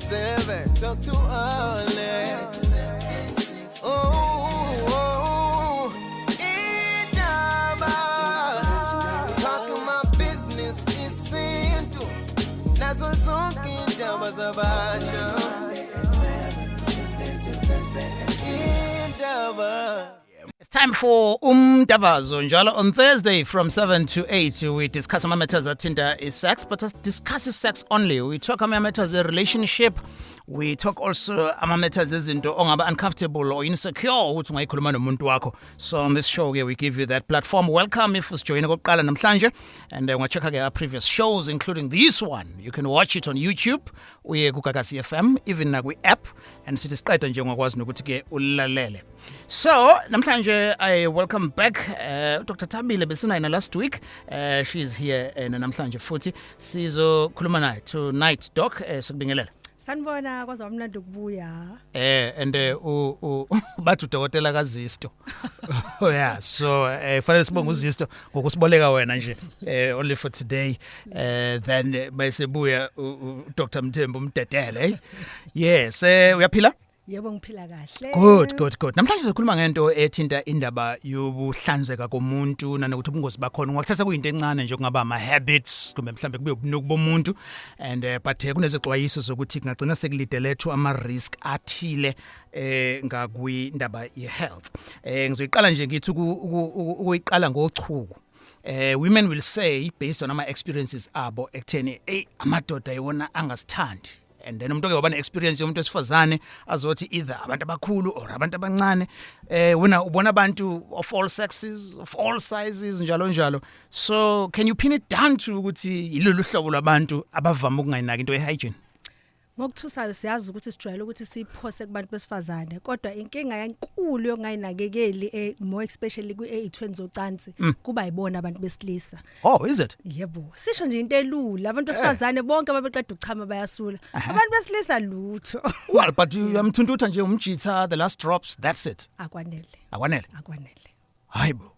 7. Talk too early. Oh, Indaba. Talking my business is simple. Nazo zonke indaba zabasha. Indaba. It's time for Umdavazo njalo on Thursday from 7 to 8 we discuss ama matters athinta is sex but us discuss sex only. We talk ama matters a relationship. We talk also ama matters ezinto ongaba uncomfortable or insecure ukuthi ungayikhuluma nomuntu wakho. So on this show we give you that platform. Welcome if usijoyina kokuqala namhlanje and ungachecka ke our previous shows including this one. You can watch it on YouTube uye kuGagasi FM even na kwi app and sithi siqeda nje ungakwazi nokuthi ke ulalele. So namhlanje I welcome back Dr. Tabile besinayina last week. She is here namhlanje futhi sizokhuluma naye tonight doc sikubingelela. Sanibona kwazamnandi ukubuya. And bathu dokotela kaZisto. Oh yeah, so fanele sibonge uZisto ngokusiboleka wena nje only for today. Then mayesebuya Dr. Mthembu Mdedele. Yes, uyaphila? Yebo ngiphila kahle. Good. Namhlanje sizokhuluma ngento ethinta indaba yokuhlanzeka komuntu nanokuthi ubungozi bakhona. Ungakuthatha kuyinto encane nje kungaba ama habits kumbe mhlambe kube ubunuku bomuntu and but kunezixwayiso zokuthi kungagcina sekulide lethu ama risk athile ngakwindaba ye health. Ngizoyiqala nje ngithi ukuyiqala ngochuku. Women will say based on ama experiences abo ekutheni amadoda ayona angasithandi. And then umuntu ke wabana experience yomuntu esifazane azothi either abantu abakhulu or abantu abancane wena ubona abantu of all sexes of all sizes njalo. So can you pin it down to ukuthi ilolu hlobo labantu abavama ukungayinaki into ehygiene? Ngokuthusayo siyazi ukuthi sijwayele ukuthi siphose kubantu besifazane kodwa inkinga yankulu yongayinakekeli more especially kwi-820 zocansi kuba yibona abantu besilisa. Oh, is it? Yebo. Sisho nje into elula abantu besifazane bonke ababeqeda ukuchama bayasula. Abantu besilisa lutho. Well, but yamthunthutha nje umjitha the last drops that's it. Akwanele. Hayibo.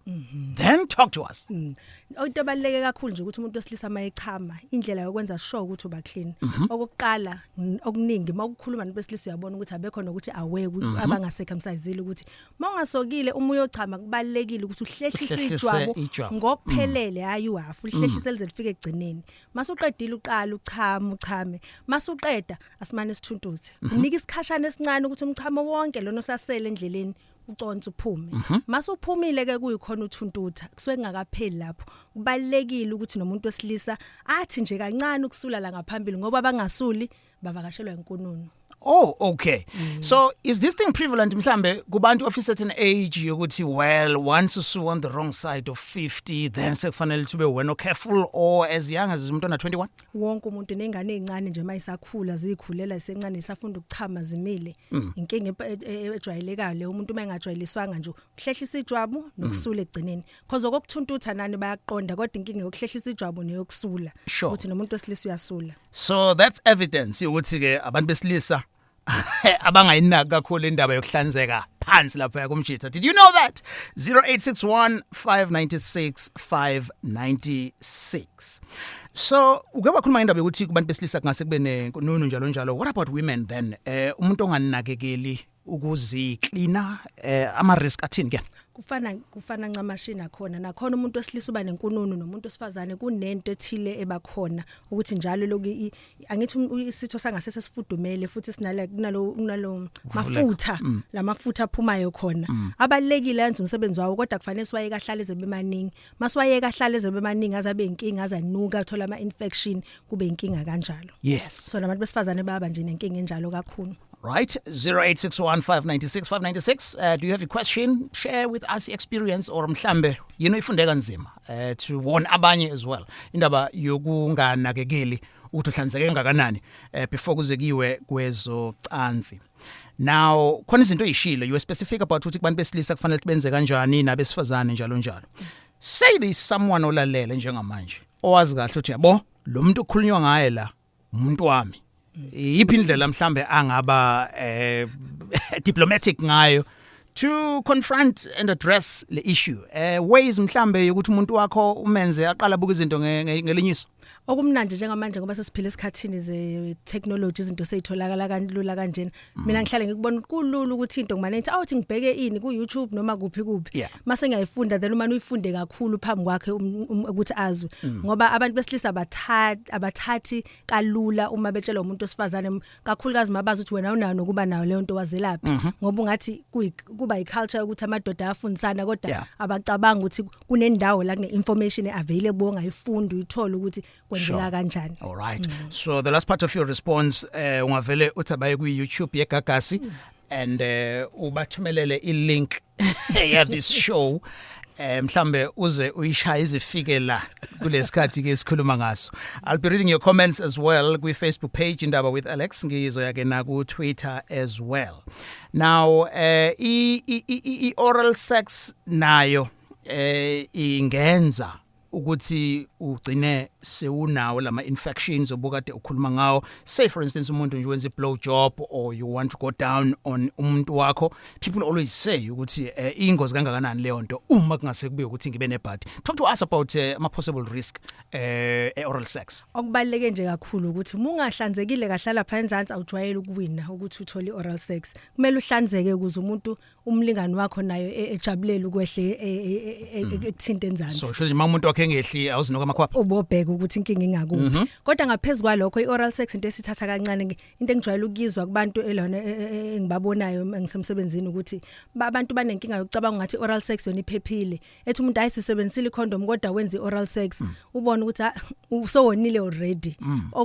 Then talk to us. Into ebaluleke kakhulu nje ukuthi umuntu wesilisa mayechama indlela yokwenza sure ukuthi uba clean. Okokuqala okuningi makukhuluma nabantu besilisa uyabona ukuthi abekho nokuthi aware abangacircumcised ukuthi mawungasokile uma uyochama kubalekile ukuthi uhlehlise ijwabu ngokuphelele hayi uhafu uhlehlise lize lifike egcineni. Masuqedile uqala uchame masuqeda asimane sithuntuze. Unika isikhashana esincane ukuthi umchamo wonke lona osasele endleleni uconsa uphume. Masuphumile ke kuyikhona uthuntutha kusuke ngakapheli lapho. Kubalekile ukuthi nomuntu wesilisa athi nje kancane ukusula la ngaphambili ngoba abangasuli bavakashelwa inkununu. Oh, okay. So is this thing prevalent mhlambe kubantu of a certain age yokuthi well once you on the wrong side of 50 then sekufanele to be wena careful or as young as umntwana 21? Wonke umuntu nengane ezincane nje mayisakhula zikhulela isencane isafunda ukuchama zimile. Inkinga ejwayelekayo umuntu mangajwayeliswanga nje ukuhlehlisa ijwabu nokusula egcineni. Because okuthuntutha nani bayaqonda kodwa inkinga yokuhlehlisa ijwabu neyokusula ukuthi nomuntu wesilisa uyasula. So that's evidence ukuthi ke abantu besilisa abangayinaki kakhulu indaba yokuhlanzeka phansi lapha kumjitha. Did you know that? 0861 596 596. So ukeba khuluma indaba ukuthi kubantu besilisa kungase kube nenkununu njalo. What about women then? Umuntu onganakekeli ukuziklina ama risk athini ke? Kufana ncamashina khona nakhona umuntu wesilisa uba nenkununu nomuntu wesifazane kunento ethile ebakhona ukuthi njalo lokhu angithi isitho sangasese sifudumele futhi sinalo mafutha la mafutha aphumayo khona abalekile yenza umsebenzi wawo kodwa kufanele siwayeka ahlale ezebemaningi masiwayeka ahlale ezebemaningi azabe inkinga azanuka athola ama infection kube inkinga kanjalo. Yes, so nabantu besifazane baba nje nenkinga enjalo kakhulu. Right, 0861 596 596. Do you have a question? Share with us experience or mhlambe ifundeka nzima to warn abanye as well. Indaba yokunganakekeli ukuthi uhlanzeke ngakanani before kuze kiwe kwezocansi. Now, khona izinto ezishilo you specific about ukuthi kubantu besilisa kufanele benze kanjani nabesifazane njalo. Say there's someone olalele njengamanje owazi kahle ukuthi yabo lo muntu okukhulunywa ngaye la umuntu wami. Iphi indlela mhlambe angaba diplomatic ngayo to confront and address the issue ways mhlambe ukuthi umuntu wakho umenze aqala buka izinto ngelinyiso okumnandi njengamanje ngoba sesiphila esikhathini ze technology izinto seyitholakala kanlula kanjena mina ngihlale ngikubona kulula ukuthi into ngimane ngithi awuthi ngibheke ini ku YouTube noma kuphi mase ngiyayifunda then uma uyifunde kakhulu phambi kwakhe ukuthi azwe ngoba abantu besilisa abathathi kalula uma betshela umuntu osifazane kakhulukazi mabazi ukuthi wena unayo nokuba nayo leyo nto wazelaphi ngoba ungathi kuba iculture ukuthi amadoda afundisana kodwa abacabanga ukuthi kunendawo la kune information available ongayifunda uyithola ukuthi kwenzeka kanjani. All right. So the last part of your response ungavele uthabaye ku YouTube yeGagasi and ubathumelele i-link ya this show mhlambe uze uyishaya izifike la kulesikhathi ke sikhuluma ngaso. I'll be reading your comments as well ku Facebook page Indaba with Alex ngizoya ke na ku Twitter as well. Now oral sex nayo ingenza ukuthi ugcine sewunawo lama infections obukade ukhuluma ngawo. Say for instance umuntu nje wenza blow job or you want to go down on umuntu wakho, people always say ukuthi ingozi kangakanani leyo nto uma kungase kube ukuthi ngibe nebhadi. Talk to us about ama possible risk oral sex. Okubaluleke nje kakhulu ukuthi ungahlanzekile kahlala phansi enzansi awujwayele ukuwina ukuthi uthole oral sex. Kumele uhlanzeke ukuze umuntu umlingani wakho nayo ejabulele ukwehle ekuthinte enzansi. So shothi umuntu wakhe ngehli awuzinuka amakhwapha ubobheka ukuthi inkinga ingakuphi kodwa ngaphezulu kwalokho i-oral sex into esithatha kancane into engijwayele ukuzwa kubantu elona engibabonayo ngisemsebenzini ukuthi abantu banenkinga yokucabanga ngathi oral sex yona iphephile ethi umuntu ayisebenzisile i-condom kodwa wenza i-oral sex ubona ukuthi usowonile already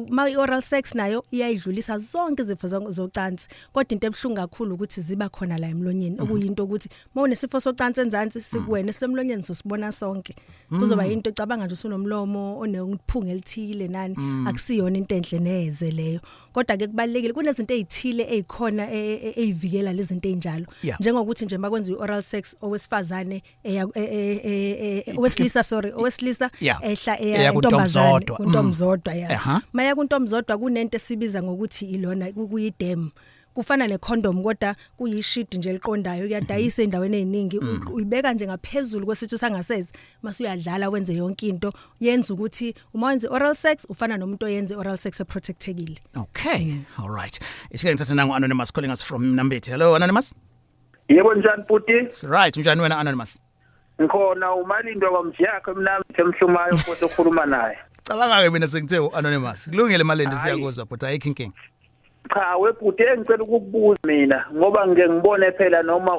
ma i-oral sex nayo iyayidlulisa zonke izifo zocansi kodwa into ebhlungu kakhulu ukuthi ziba khona la emlonyeni okuyinto ukuthi mawunesifo socansi enzansi sikuwena semlonyeni sosibona sonke kuzoba into ecabanga nje usunomlomo onekuphunga elithile nani akusiyona into enhle neze leyo kodwa ke kubalekile kunezinto ezithile ezikhona ezivikela lezi zinto ezinjalo njengokuthi nje makwenza i-oral sex owesifazane owesilisa ehla intombazane kuntomzodwa maya kuntomzodwa kunento esibiza ngokuthi ilona kuyidem kufana necondom kodwa kuyishidi nje liqondayo uyadayisa endaweni eziningi uyibeka nje ngaphezulu kwesithu sangaseze mase uyadlala wenze yonke into yenza ukuthi uma wenza oral sex ufana nomuntu oyenze oral sex eprotectekile. Okay, all right. Isike ngithatha nangu Anonymous calling us from Nambeti. Hello Anonymous. Yebo njani Puti? Right, njani wena Anonymous? Ngikhona umalindo kwamjiyakho mina emhlumayo futhi okhuluma naye. Cabanga ke mina sengithe Anonymous. Kulungile malende siyakuzwa but ayikho cha webhuti engicela ukukubuza mina ngoba ngeke ngibone phela noma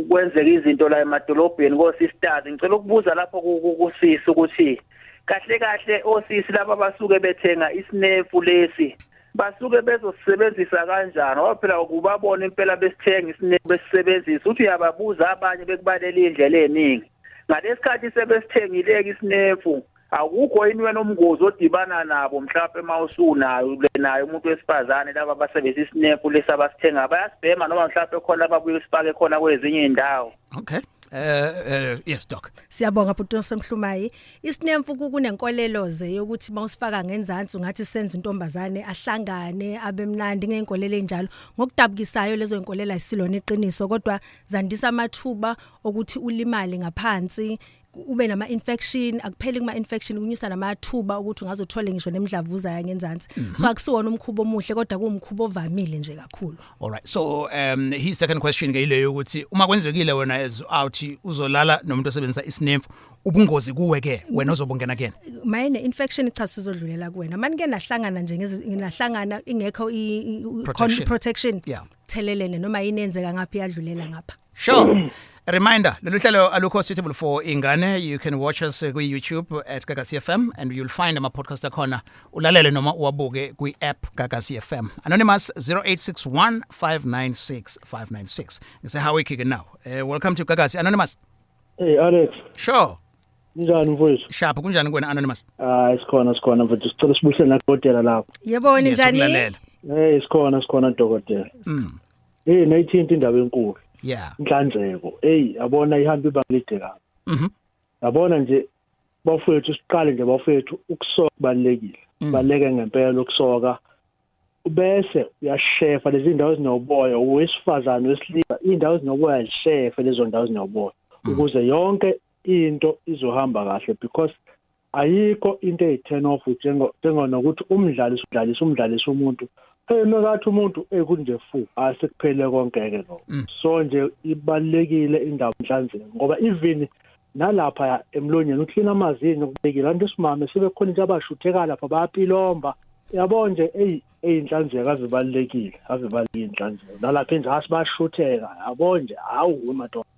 kwenzeka izinto la emadolobheni ko-sisters ngicela ukubuza lapho kusisi ukuthi kahle osisi laba basuke bethenga isinefu lesi basuke bezosebenzisa kanjani ngoba phela ukubabona impela besithenga isinefu besisebenzisa uthi uyababuza abanye bekubalela indlela eziningi ngalesikhathi sebesithengileke isinefu akukho yini wena umngozi odibana nabo mhlawumbe mawusunayo nayo umuntu wesifazane laba basebenzisa isinefu lesabasithenga bayasibhema noma mhlawumbe khona ababuye sipake khona kwezinye indawo. Okay. Yes doc. Siyabonga bhuti Semhlumayi. Isinemfu kunenkolelo ze yokuthi mawusifaka ngenzansi ungathi senza intombazane ahlangane abemnandi ngenkolelo enjalo. Ngokudabukisayo lezo inkolela isilona iqiniso kodwa zandisa amathuba ukuthi ulimali ngaphansi ube nama infection akupheli kuma infection kunyusa namathuba ukuthi ungazothole ngisho nemidlavuza yangenzansi so akusiwona umkhubo omuhle kodwa kuumkhubo ovamile nje kakhulu. All right, so his second question ke ileyo ukuthi uma kwenzekile wena as out uzolala nomuntu osebenzisa isinemfu ubungozi kuwe ke wena uzobongena kena mayine infection ichaza sizodlulela kuwena manje ke nahlangana nje nahlangana ingekho protection thelelene noma inenzeka ngaphi yadlulela ngapha. Sure. A reminder, lolu hlelo alukho suitable for ingane. You can watch us ku YouTube at Gagasi FM and you'll find ama podcast akhona ulalele noma uwabuke ku app Gagasi FM. Anonymous 0861596596. You say how we kick it now. Welcome to Gagasi Anonymous. Hey Alex. Sure. Njani mfowethu? Sharp kunjani kuwena Anonymous? Sikhona mfowethu sicela sibuhle nakudokotela lapho. Yebo njani? Hey sikhona dokotela. Hey nayithinta indaba enkulu. Yeah. Inhlanzeko. Yabona ihamba ibalide kabi. Yabona nje bafowethu siqale nje bafowethu ukusoka kubalekile. Baleke ngempela ukusoka bese uyashefa lezi ndawo ezinoboya owesifazane wesilisa indawo ezinoboya zishefe lezo ndawo ezinoboya ukuze yonke into izohamba kahle because ayikho into eyi-turn off njengokuthi umdlalisa umuntu mekathi umuntu kunje fu asekuphele konke-ke lo so nje ibalulekile indaba inhlanzeko ngoba even nalapha emlonyeni uklina amazinyo kubekile abantu esimame sebekhona into abashutheka lapha bayapilomba yabo nje inhlanzeko azibalulekile inhlanzeko nalapha nje asibashutheka yabo nje hawu madoda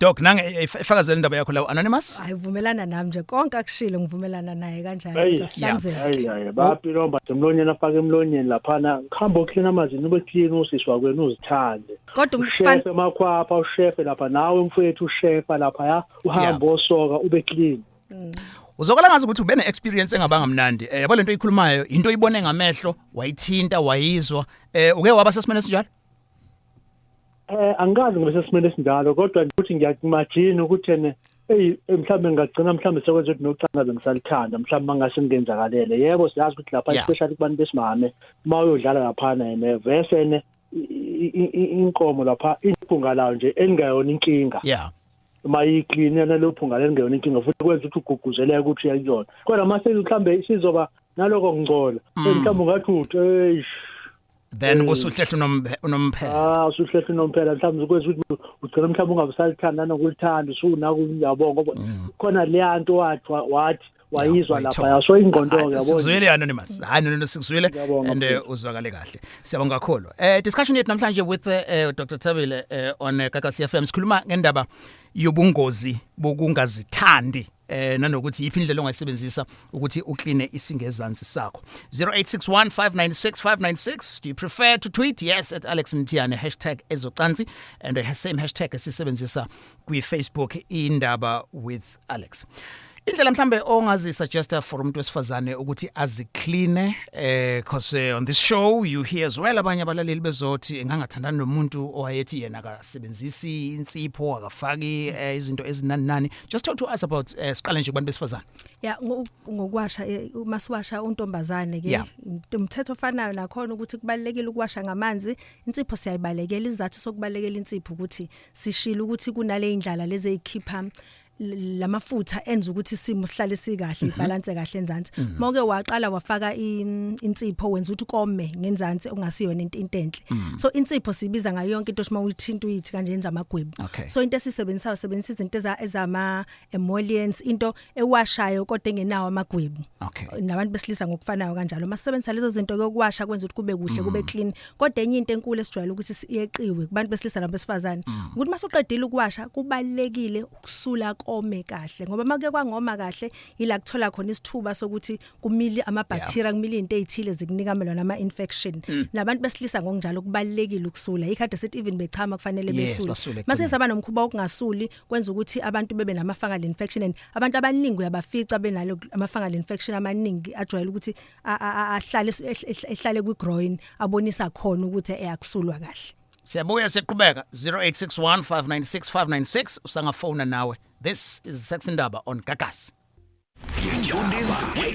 Doc nange ifakazela indaba yakho lawo anonymous ayivumelana nami nje konke akushilo ngivumelana naye kanjalo hayi bayapilomba emlonyeni afake emlonyeni laphana khamba uklina amazinyo ube clean usiswa kwenu uzithande kodwa umfana emakhwapha ushefe lapha nawe mfowethu ushefa lapha ya uhamba osoka ube clean Uzokala ngazi ukuthi ube ne-experience engabanga mnandi yabo lento oyikhulumayo into oyibone ngamehlo wayithinta wayizwa uke waba sesimene sinjalo angazi ngoba sesimene sinjalo kodwa ukuthi ngiyakimagine ukuthi mhlawumbe ngagcina mhlawumbe sekwenza ukuthi nocangaza ngisalithanda mhlawumbe mangase ngenzakalele yebo siyazi ukuthi lapha especially kubantu besimame uma uyodlala laphana yena vese inkomo lapha iphunga lawo nje engayona inkinga mayiclean nalophunga lengeyona inkinga futhi kwenza ukuthi uguguzeleke ukuthi uyayona kodwa mase mhlawumbe sizoba naloko ngcola mhlawumbe ungathi uthi then usuhlehla unomphela usuhlehla unomphela mhlawumbe ukwenza ukuthi ugcina mhlawumbe ungabusalithanda nokulithanda usunako uyabonga ngoba khona le nto wathi wayizwa lapha yaso ingqondo yabona sizwele anonymous no sikuzwile and uzwakale kahle siyabonga kakhulu discussion yethu namhlanje with Dr Thabile on Kakasi FM sikhuluma ngendaba yobungozi bokungazithandi nanokuthi yiphi indlela ongayisebenzisa ukuthi ukline isingezansi sakho 0861596596 do you prefer to tweet yes at Alex Mthiyane #ezocansi and the same hashtag esisebenzisa kwi Facebook Indaba with Alex indlela mhlambe ongazisuggesta for umuntu wesifazane ukuthi azicleane because on this show you hear as well abanye abalaleli bezothi engangathandana nomuntu owayethi yena akasebenzisi insipho akafaki izinto ezinani just talk to us about siqale nje kubantu besifazane ngokwasha masiwasha untombazane ke umthetho ofanayo nakhona ukuthi kubalekile ukuwasha ngamanzi insipho siyayibalekela izathu sokubalekela insipho ukuthi sishila ukuthi kunale indlala lezi ezikhipha lamafutha enza ukuthi isimo sihlale sikahle ibalance kahle enzansi mawuke waqala wafaka insipho wenza ukuthi kome ngenzansi ongasiyona into enhle so insipho sibiza ngayo yonke into shima uyithinta uyithi kanje yenza amagwebu so into esisebenzisayo sebenzisa izinto ezama emollients into ewashayo kodwa engenawo amagwebu nabantu besilisa ngokufanayo kanjalo masebenzisa lezo zinto yokuwasha kwenza ukuthi kube kuhle kube clean kodwa enye into enkulu esijwayele ukuthi iyeqiwe kubantu besilisa nabesifazane ukuthi masuqedile ukuwasha kubalekile ukusula ome kahle ngoba make kwangoma kahle ila kuthola khona isithuba sokuthi kumili amabacteria kumili into ezithile zikunika nama infection nabantu besilisa ngokunjalo kubalekile ukusula ikhade sithi even bechama kufanele besule mase saba nomkhuba okungasuli kwenza ukuthi abantu bebe nama fungal infection and abantu abaningi uyabafica benalo ama fungal infection amaningi ajwayele ukuthi ehlale kwigroin abonisa khona ukuthi eyakusulwa kahle siyabuya siqhubeka 0861596596 usangafona nawe this is Sex Indaba on Kakasi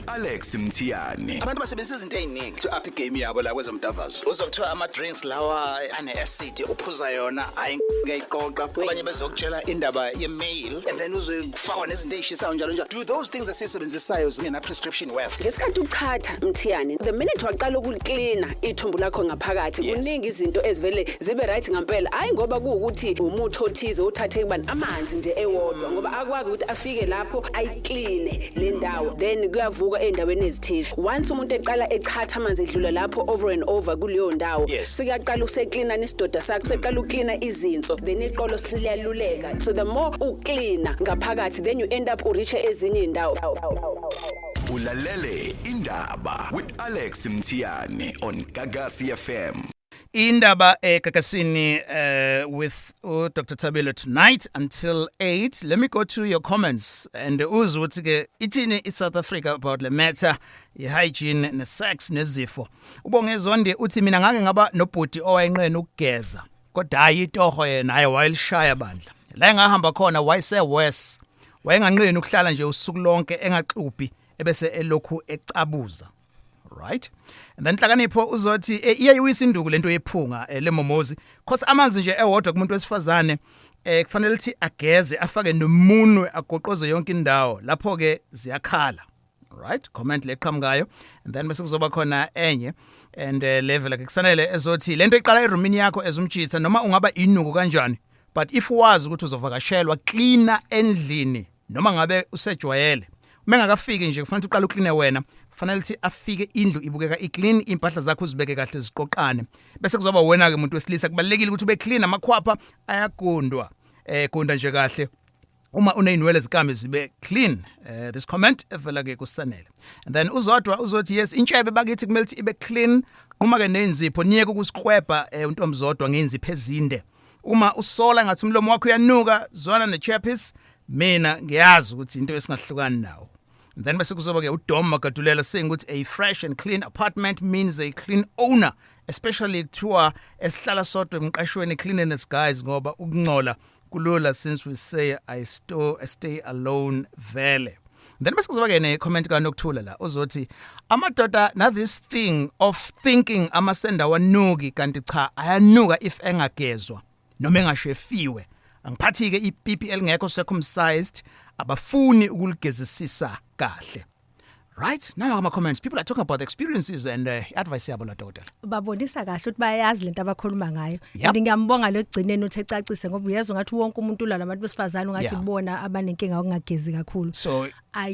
Alex Mthiyane abantu basebenzisa izinto eziningi to up game yabo la kwezomdavazo uzokuthiwa ama drinks lawa ane acid uphuza yona ayiqoqa abanye bezokutshela indaba ye-mail and then uzofakwa nezinto ezishisayo njalo njalo do those things esisebenzisayo zingena prescription worth ngesikhathi uchatha Mthiyane the minute waqala ukucleana ithumbu lakho ngaphakathi kuningi izinto ezivele zibe right ngempela hayi ngoba kuukuthi umuthi othize uthathe kubani amanzi nje ewodwa ngoba akwazi ukuthi afike lapho ayicleane le ndawo then kuyavuka endaweni ezithize once umuntu eqala echatha amanzi edlula lapho over and over kuleyo ndawo sekuyaqala usecleana nesidoda sakho seqala ucleana izinso then iqolo siliyaluleka so the more ucleana ngaphakathi then you end up ureach ezinye indawo ulalele Indaba with Alex Mthiyane on Kakasi FM Indaba Kakasini with Dr Thabile tonight until 8. Let me go to your comments and uzwe ukuthi ke ithini iSouth Africa about the matter hygiene ne sex nezifo. Ubongezonde uthi mina ngake ngaba nobhudi owayenqena ukugeza kodwa hayi itoho yena hayi wayilishaya bandla. La engahamba khona wayese worse. Wayenganqeni ukuhlala nje usuku lonke engaxubhi ebese elokhu ecabuza. right? And then Hlakanipho uzothi iyayuyisa induku lento yephunga lemomozi because amanzi nje ewodwa kumuntu wesifazane kufanele ukuthi ageze afake nomunwe agoqoze yonke indawo lapho ke ziyakhala, right? Comment leqhamukayo, and then bese kuzoba khona enye and level ke kusanele ezothi lento iqala eroomini yakho ezumjitha noma ungaba inuku kanjani, but if wazi ukuthi uzovakashelwa cleaner endlini noma ngabe usejwayele mengakafiki nje kufanele uqale ukline wena, kufanele ukuthi afike indlu ibukeka iclean, impahla zakho uzibeke kahle ziqoqane, bese kuzoba wena ke umuntu wesilisa kubalekile ukuthi ube clean, amakhwapha ayagundwa gunda nje kahle uma uneyinwele zikame zibe clean. This comment evela ke kusanele, and then uzodwa uzothi yes intshebe bakithi kumele ukuthi ibe clean, uma ke nenzipho niyeke ukusikhweba untomzodwa ngenzipho ezinde, uma usola ngathi umlomo wakho uyanuka zwana nechairpiece, mina ngiyazi ukuthi into esingahlukani nawo. And then bese kuzoba ke uDom Magadulela saying ukuthi a fresh and clean apartment means a clean owner, especially kuthiwa esihlala sodwa emqashweni cleanliness guys ngoba ukungcola kulula since we say I stay alone vele. Then bese kuzoba ke ne comment kaNokuthula la uzothi amadoda na this thing of thinking amasenda wanuki kanti cha ayanuka if engagezwa noma engashefiwe, angiphathi ke iPPL ngekho circumcised abafuni ukuligezisisa kahle. Right? Now ama comments, people are talking about the experiences and advice yabo la dokotela. Babonisa kahle ukuthi bayazi lento abakhuluma ngayo. Yep. And ngiyambonga lo egcineni uthi ecacise ngoba uyezwa ngathi wonke umuntu la nabantu besifazane ungathi kubona abanenkinga okungagezi kakhulu. So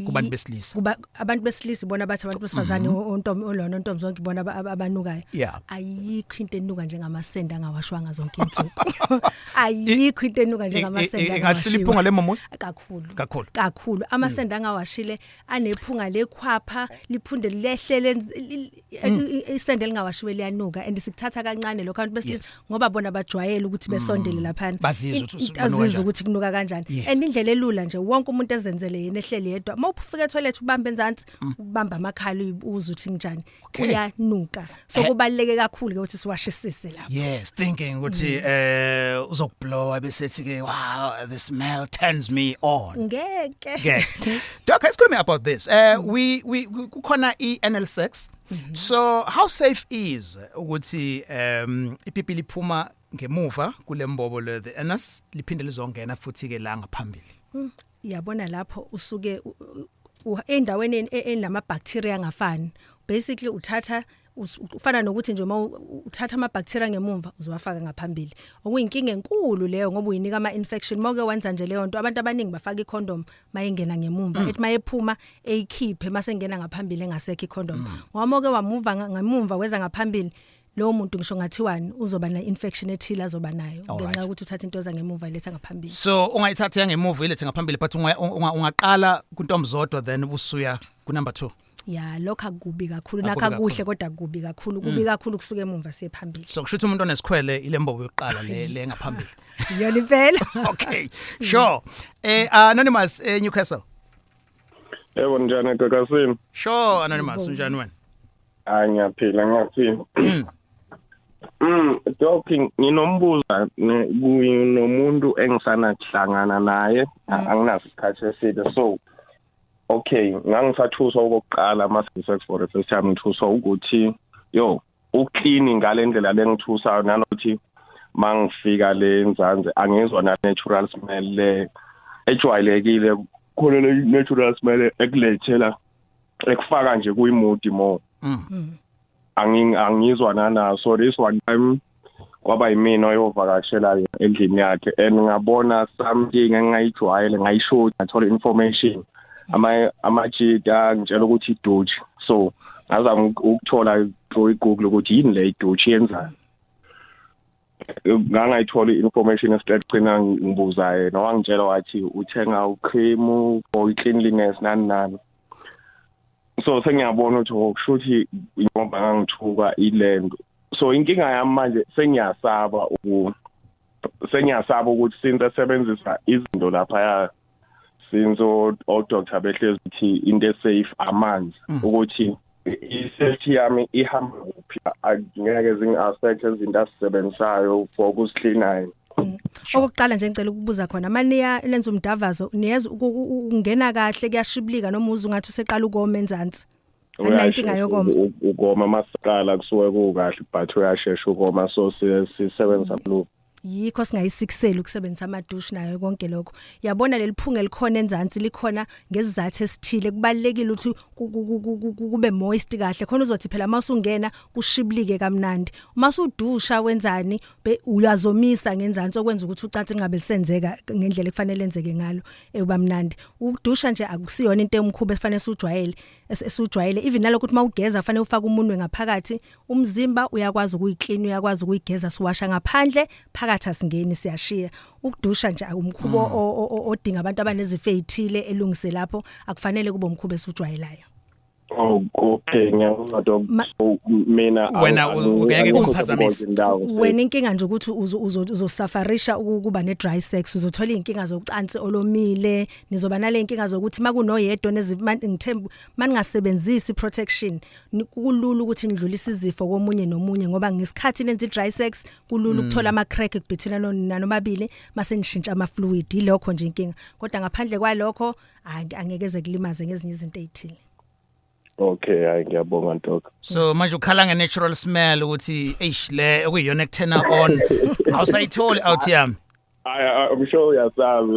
kubantu besilisa. Abantu besilisa bona bathi abantu besifazane olona ontombi zonke ibona abanukayo. Yeah. Ayikho into enuka njengamasenda angawashwanga zonke insuku. Ayikho into enuka njengamasenda angawashwanga. Iphunga lemomozi? Kakhulu. Amasenda angawashile anephunga lekhwapha liphunde lehlele isende lingawashiwe liyanuka, and sikuthatha kancane lokho abantu besilisa ngoba bona bajwayele ukuthi besondele lapha. Bazizwa ukuthi kunuka kanjani. And indlela elula nje wonke umuntu ezenzele yena ehleli yedwa. Mawufika etoilet ubamba enzansi, ubamba amakhala uze uthi njani. Uyanuka. So kubaluleke kakhulu ke ukuthi siwashisise lapha. Yes, thinking ukuthi uzokublowa bese ethi ke wow, the smell turns me on. Ngeke. Doc, let's tell me about this. We kukhona iNL6. So how safe is ukuthi ipipi liphuma ngemuva kulembobo le the anus liphinde lizongena futhi ke la ngaphambili? Yabona lapho usuke endaweni enama bacteria angafani. Basically uthatha ufana nokuthi nje uma uthatha ama bacteria ngemumva uzowafaka ngaphambili. Okuyinkinga enkulu leyo ngoba uyinika ama infection. Moke wenza nje leyo nto abantu abaningi bafaka icondom mayengena ngemumva. Ethi mayephuma eyikhiphe masengena ngaphambili engasekho icondom. Ngoba moke wamuva ngemumva weza ngaphambili, lo muntu ngisho ngathiwani uzoba na infection ethile azoba nayo ngenxa ukuthi uthatha into eza ngemuva iletha ngaphambili. So ungayithatha ngemuva ilethe ngaphambili but ungaqala kuntomzodwa then ubusuya ku number 2. Ya lokho akubi kakhulu nakha kuhle kodwa kubi kakhulu kusuka emuva siye phambili. So kushuthi umuntu onesikhwele ilembobo yokuqala le ngaphambili. Yona impela. Okay, sure. Anonymous Newcastle. Yebo njani Gagasini? Sure Anonymous unjani wena? Ngiyaphila. Talking nginombuza nomuntu engisana kuhlangana naye anginaso isikhathi eside, so okay ngangisathusa okokuqala sex for the first time ngithusa ukuthi uclean ngalendlela lengithusayo nanokuthi mangifika le nzanze angizwa na natural smell le ejwayelekile khona le natural smell ekulethela ekufaka nje kuyimudi mo angizwa nana. So this one time kwaba yimina oyovakashela endlini yakhe and ngabona something engayijwayele ngayisho ngathola information amajida ngitshela ukuthi idoji, so ngazama ukuthola through iGoogle ukuthi yini le idoji yenzayo. Ngangayithola information esicina ngibuzayo nowangitshela wathi uthenga ucream for cleanliness nani. So sengiyabona ukuthi okushuthi ngoba ngangithuka ilendo. So inkinga yami manje sengiyasaba ukuthi since asebenzisa izinto lapha since doctor behlezi ukuthi into safe amanzi ukuthi i-safety yami ihamba kuphi, angeke zingi-affect izinto asisebenzisayo for ukusicleanayo. Okokuqala nje ngicela ukubuza khona maniya lenza umdavazo niyeza ukungena kahle kuyashibilika noma uze ungathi useqala ukoma enzansi? Anayinkinga yokoma. Ukoma masakala kusuke kukahle but uyashesha ukoma so sisebenza blue. Yikho singayisikisela ukusebenzisa amadushi nayo konke lokho. Yabona leliphunga elikhona enzansi likhona ngesizathu esithile kubalekile ukuthi kube moist kahle khona uzothi phela masungena kushibilike kamnandi. Masudusha wenzani uyazomisa ngenzansi okwenza ukuthi ucansi lingabe lisenzeka ngendlela efanele lenzeke ngalo ebamnandi. Ukudusha nje akusiyona into emkhuba efanele esujwayele even nalokho ukuthi mawugeza fanele ufake umunwe ngaphakathi umzimba uyakwazi ukuyiclean uyakwazi ukuyigeza siwasha ngaphandle phakathi asingeni siyashiya ukudusha nje umkhubo odinga abantu abanezifo ezithile elungise lapho akufanele kube umkhubo esujwayelayo. Oh okay ngiyakuzwa mina wena ungeke kuphazamise wena inkinga nje ukuthi uzosafarisha ukuba ne dry sex uzothola inkinga zocansi olomile nizoba nale inkinga zokuthi makunoyedwa ngithemba maningasebenzisi protection kulula ukuthi nidlulise izifo komunye nomunye ngoba ngesikhathi nenza dry sex kulula ukuthola ama crack ekubhithina nomabili mase nishintsha ama fluid ilokho nje inkinga kodwa ngaphandle kwalokho angekeze kulimaze ngezinye izinto ezithile. Okay hayi ngiyabonga ntoka. So manje ukhala nge natural smell ukuthi le okuyiyona ekuthena on awusayitholi out yami. I'm sure uyasazi.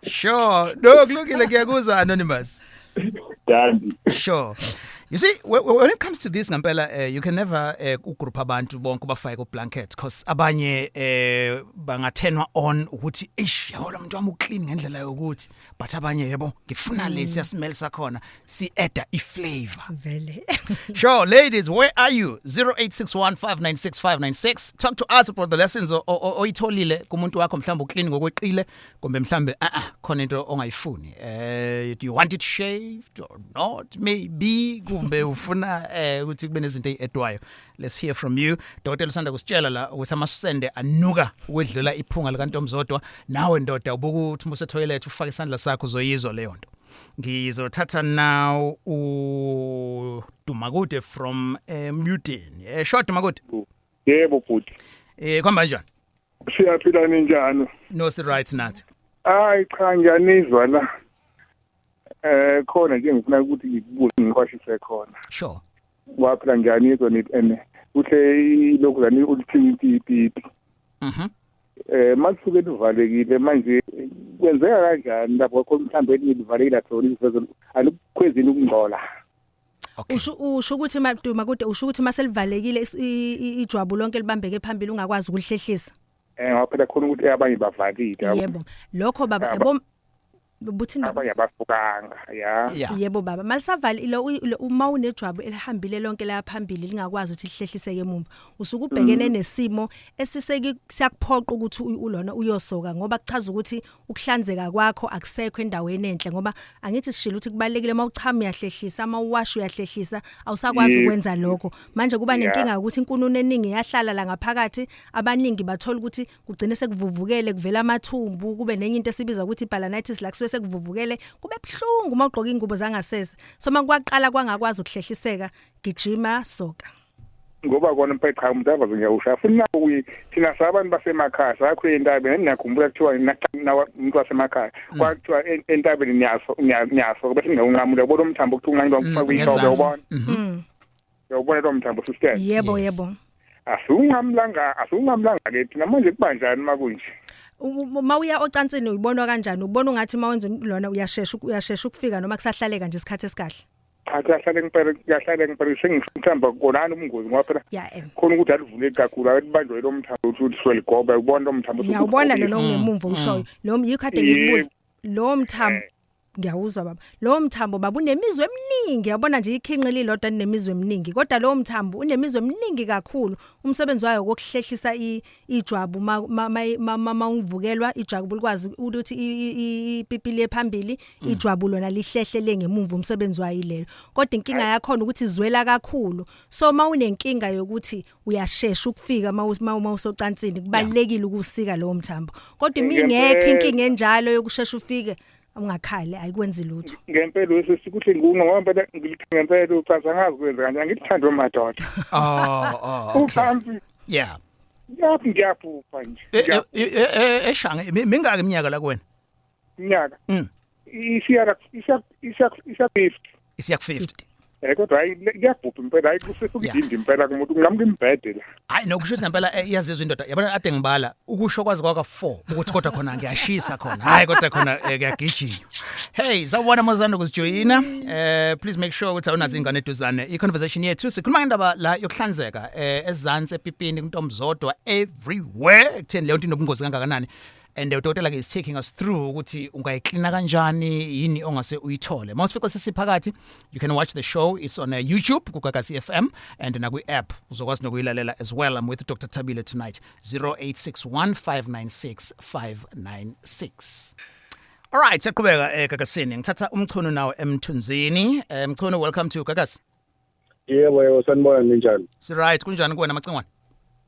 Sure no kulungile ngiyakuzwa Anonymous. Dandy. Sure. You see, when it comes to this, Ngampela, you can never ugroup abantu bonke bafake ku blanket because abanye bangathenwa on ukuthi yabona umuntu wami uclean ngendlela yokuthi but abanye yebo ngifuna lesi smell sakhona si add flavor. Vele. Sure, ladies, where are you? 0861596596. Talk to us about the lessons oyitholile kumuntu wakho mhlawumbe uclean ngokweqile kumbe mhlawumbe khona into ongayifuni. Do you want it shaved or not? Maybe kumbe ufuna ukuthi kube nezinto ezedwayo. Let's hear from you. Dr. Lusanda kusitshela la ukuthi amasende anuka ukwedlula iphunga likaNtomzodwa nawe ndoda ubuka ukuthi muse toilet ufake isandla sakho uzoyizwa leyo nto. Ngizothatha now Dumakude from Mthiyane. Short Dumakude. Yebo bhuti. Kwamba kanjani? Siyaphila ninjani? No si right nathi. Hayi cha ngiyanizwa la. Khona nje ngifuna ukuthi ngibuze ngikwashise khona. Sure. Waphila njani yezwa nithi uthe lokhu lani ulithini ipipi. Masuke livalekile manje kwenzeka kanjani lapho khona mhlambe livalekile atholi izizwe alikhwezini ukungcola. Okay. Usho ukuthi Dumakude usho ukuthi maselivalekile ijwabu lonke libambeke phambili ungakwazi ukulihlehlisa. Waphela khona ukuthi abanye bavalile. Yebo. Lokho baba yabo buthina abanye abafukanga ya. Yebo baba malisavalile uma unejwabu elihambile lonke la phambili lingakwazi ukuthi lihlehlise emumva usuke ubhekene nesimo esiseki siyakuphoqa ukuthi ulona uyosoka ngoba kuchaza ukuthi ukuhlanzeka kwakho akusekho endaweni enhle ngoba angithi sishilo ukuthi kubalekile uma uchama uyahlehlisa ama uwash uyahlehlisa awusakwazi ukwenza lokho manje kuba nenkinga ukuthi inkununu eningi yahlala la ngaphakathi abaningi bathola ukuthi kugcine sekuvuvukele kuvela amathumbu kube nenye into esibiza ukuthi balanitis la sekuvuvukele kube ebhlungu uma ugqoka ingubo zangasese so makwaqala kwangakwazi ukuhlehliseka gijima soka ngoba kona mpa cha umuntu abazonyawusha afuna thina sabantu basemakhaya sakho endabeni ngiyakhumbula kuthiwa umuntu wasemakhaya kwathiwa entabeni nyaso bese ngiyawunqamula ubona umthambo ukuthi unqanywa ngifaka inhloko uyabona uyabona lo mthambo sister yebo asunqamlanga ke thina manje kubanjani makunje mawuya ocansini uyibona kanjani ubona ungathi mawenza lona uyashesha ukufika noma kusahlaleka nje isikhathi esikahle yahlale ngempela sengithamba konani ubungozi ngoba phela khona ukuthi alivule kakhulu alibanjwe lo mthambo ukuthi sweligoba ubona lo mthambo ngiyabona lo ngemumva ushoyo lo yikho kade ngikubuza lo mthambo ngiyawuzwa baba lo mthambo baba unemizwe eminingi yabona nje ikhinqe lilodwa nemizwe eminingi kodwa lo mthambo unemizwe eminingi kakhulu umsebenzi wayo wokuhlehlisa ijwabu ma uvukelwa ijwabu likwazi ukuthi ipipili ephambili ijwabu lona lihlehlele ngemumva umsebenzi wayo ilelo kodwa inkinga yakho ukuthi izwela kakhulu so ma unenkinga yokuthi uyashesha ukufika ma usocansini kubalekile ukusika lo mthambo kodwa imingekho inkinga enjalo yokushesha ufike ungakhale ayikwenzi lutho ngempela sesikuhle ngunga ngoba phela ngempela ucaza ngazi kwenza kanjani ngithanda amadoda Ucansi yeah ngiyaphupa nje eshange mingaki iminyaka la kuwena iminyaka isiya 50 isiya ku50 kodwa hayi kuyabhubha impela hayi kusefukudinda impela kumuntu ngamke imbhede la hayi nokusho ukuthi ngempela iyazizwa indoda yabona ade ngibala ukusho kwazi kwaka 4 ukuthi kodwa khona ngiyashisa khona hayi kodwa khona kuyagijinywa hey sawubona mozando kusijoyina please make sure ukuthi awunazo ingane eduzane i-conversation yethu sikhuluma ngendaba la yokuhlanzeka ezantsi epipini kuntomzodwa everywhere ekutheni leyo nto inobungozi kangakanani and udokotela ke is taking us through ukuthi ungayiklina kanjani yini ongase uyithole mawusifica sesiphakathi you can watch the show it's on YouTube kuGagasi FM and na kwi-app uzokwazi nokuyilalela as well. I'm with Dr. Tabile tonight 0861596596. All right siyaqhubeka Gagasini ngithatha umchunu nawo emthunzini mchunu welcome to Gagasi. Yebo sanibona ninjani si right kunjani kuwena macengwane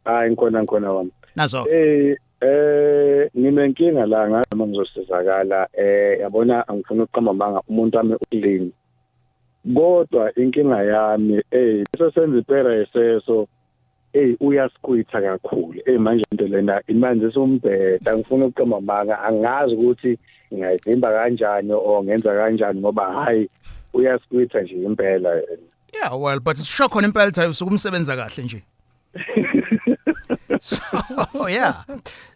hayi ngikhona wami nazo nginenkinga la ngama ngizosizakala yabona angifuna uqamba manga umuntu wami uclean kodwa inkinga yami sesenza iphera yeseso uyasikwitha kakhulu manje into lena imanje sombheda ngifuna uqamba manga angazi ukuthi ngiyayivimba kanjani o ngenza kanjani ngoba hayi uyasikwitha nje impela yeah well but sure khona impela thayi usukumsebenza kahle nje so yeah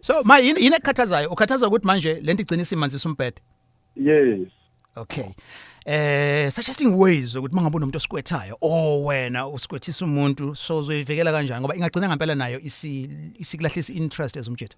so my yini ekhathazayo ukhathaza ukuthi manje lento igcina isimanzisa umbhede yes okay suggesting ways ukuthi mangabe unomuntu osikwethayo wena usikwethisa umuntu so uzoyivikela kanjani ngoba ingagcina ngempela nayo isikulahlisa interest ezumjitha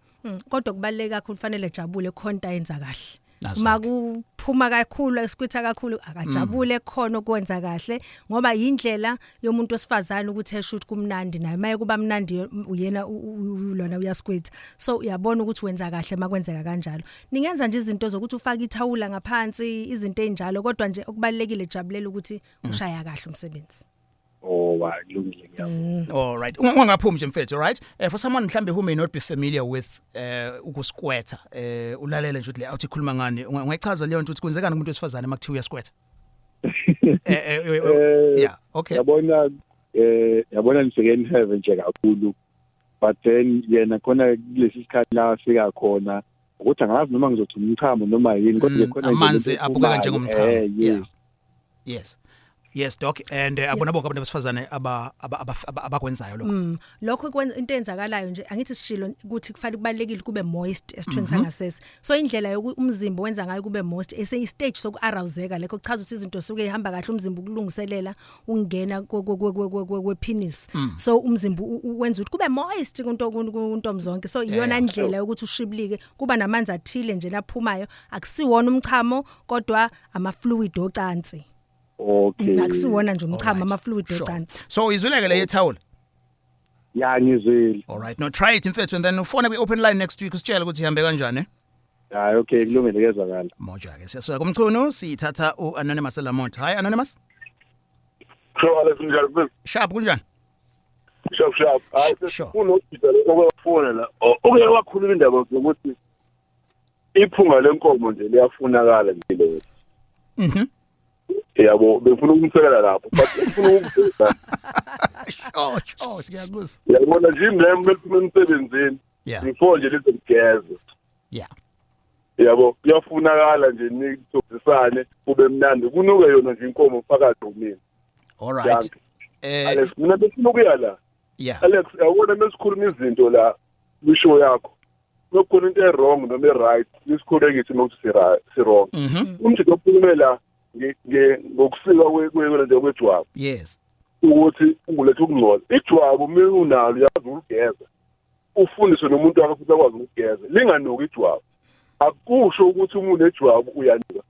kodwa kubaluleke kakhulu fanele jabule khonta yenza kahle uma kuphuma kakhulu esikwitha kakhulu akajabule khona ukwenza kahle ngoba indlela yomuntu osifazana ukuthi esho ukuthi kumnandi naye maye kuba mnandi uyena ulona uyasikwitha so uyabona ukuthi wenza kahle makwenzeka kanjalo ningenza nje izinto zokuthi ufake ithawula ngaphansi izinto ezinjalo kodwa nje okubalekile jabulela ukuthi ushaya kahle umsebenzi kulungile all right ungangaphumi nje mfethu all right for someone mhlambe who may not be familiar with ukusikwetha ulalele nje ukuthi le awuthi khuluma ngani ungayichaza leyo nto ukuthi kwenzekani kumuntu wesifazane makuthiwa uyasikwetha yeah okay yabona nifike in heaven nje kakhulu but then yena khona kulesi sikhathi la afika khona ukuthi angazi noma ngizothi umchamo noma yini kodwa khona amanzi abukeka njengomchamo yes doc and abona bonke abantu besifazane abakwenzayo lokho lokho kwenza into enzakalayo nje angithi sishilo ukuthi kufanele kubalekile kube moist esithweni sangasese so indlela yokuthi umzimba wenza ngayo kube moist ese stage sokuarouseka lekho kuchaza ukuthi izinto suke ihamba kahle umzimba ukulungiselela ungena kwepenis so umzimba wenza ukuthi kube moist kunto zonke so iyona indlela yokuthi ushibilike kuba namanzi athile nje laphumayo akusiwona umchamo kodwa ama fluid ocansi okay akusiwona nje umchamo ama fluid ocansi so izwileke le yethawula ya ngizwile all right no try it mfethu and then ufone kwi open line next week usitshela ukuthi ihambe kanjani hayi okay kulungile kezwakala moja ke siyasuka kumchunu sithatha uanonymous Lamont hi anonymous so Alex njalo sharp kunjani sharp hayi kunohospital okwafuna la okuye wakhuluma indaba ukuthi iphunga lenkomo nje liyafunakala nje lo yabo befuna ukumsekela lapho but ufuna ukubheka siyakuzwa yabona nje nemsebenzini before nje lizogeza yabo kuyafunakala nje nithokozisane kube mnandi kunuke yona nje inkomo phakathi umini all right Alex mina befuna ukuya la Alex yabona mesikhuluma izinto la kwishow yakho nokukhona into wrong noma right isikhule ngithi ukuthi si wrong umthetho ophumela ngokusika kwento kwejwabu yes ukuthi ungulethe ukungcola ijwabu mina unalo yazi ukugeza ufundiswe nomuntu wakho futhi akwazi ukugeza linganuki ijwabu akusho ukuthi umuntu ejwabu uyanuka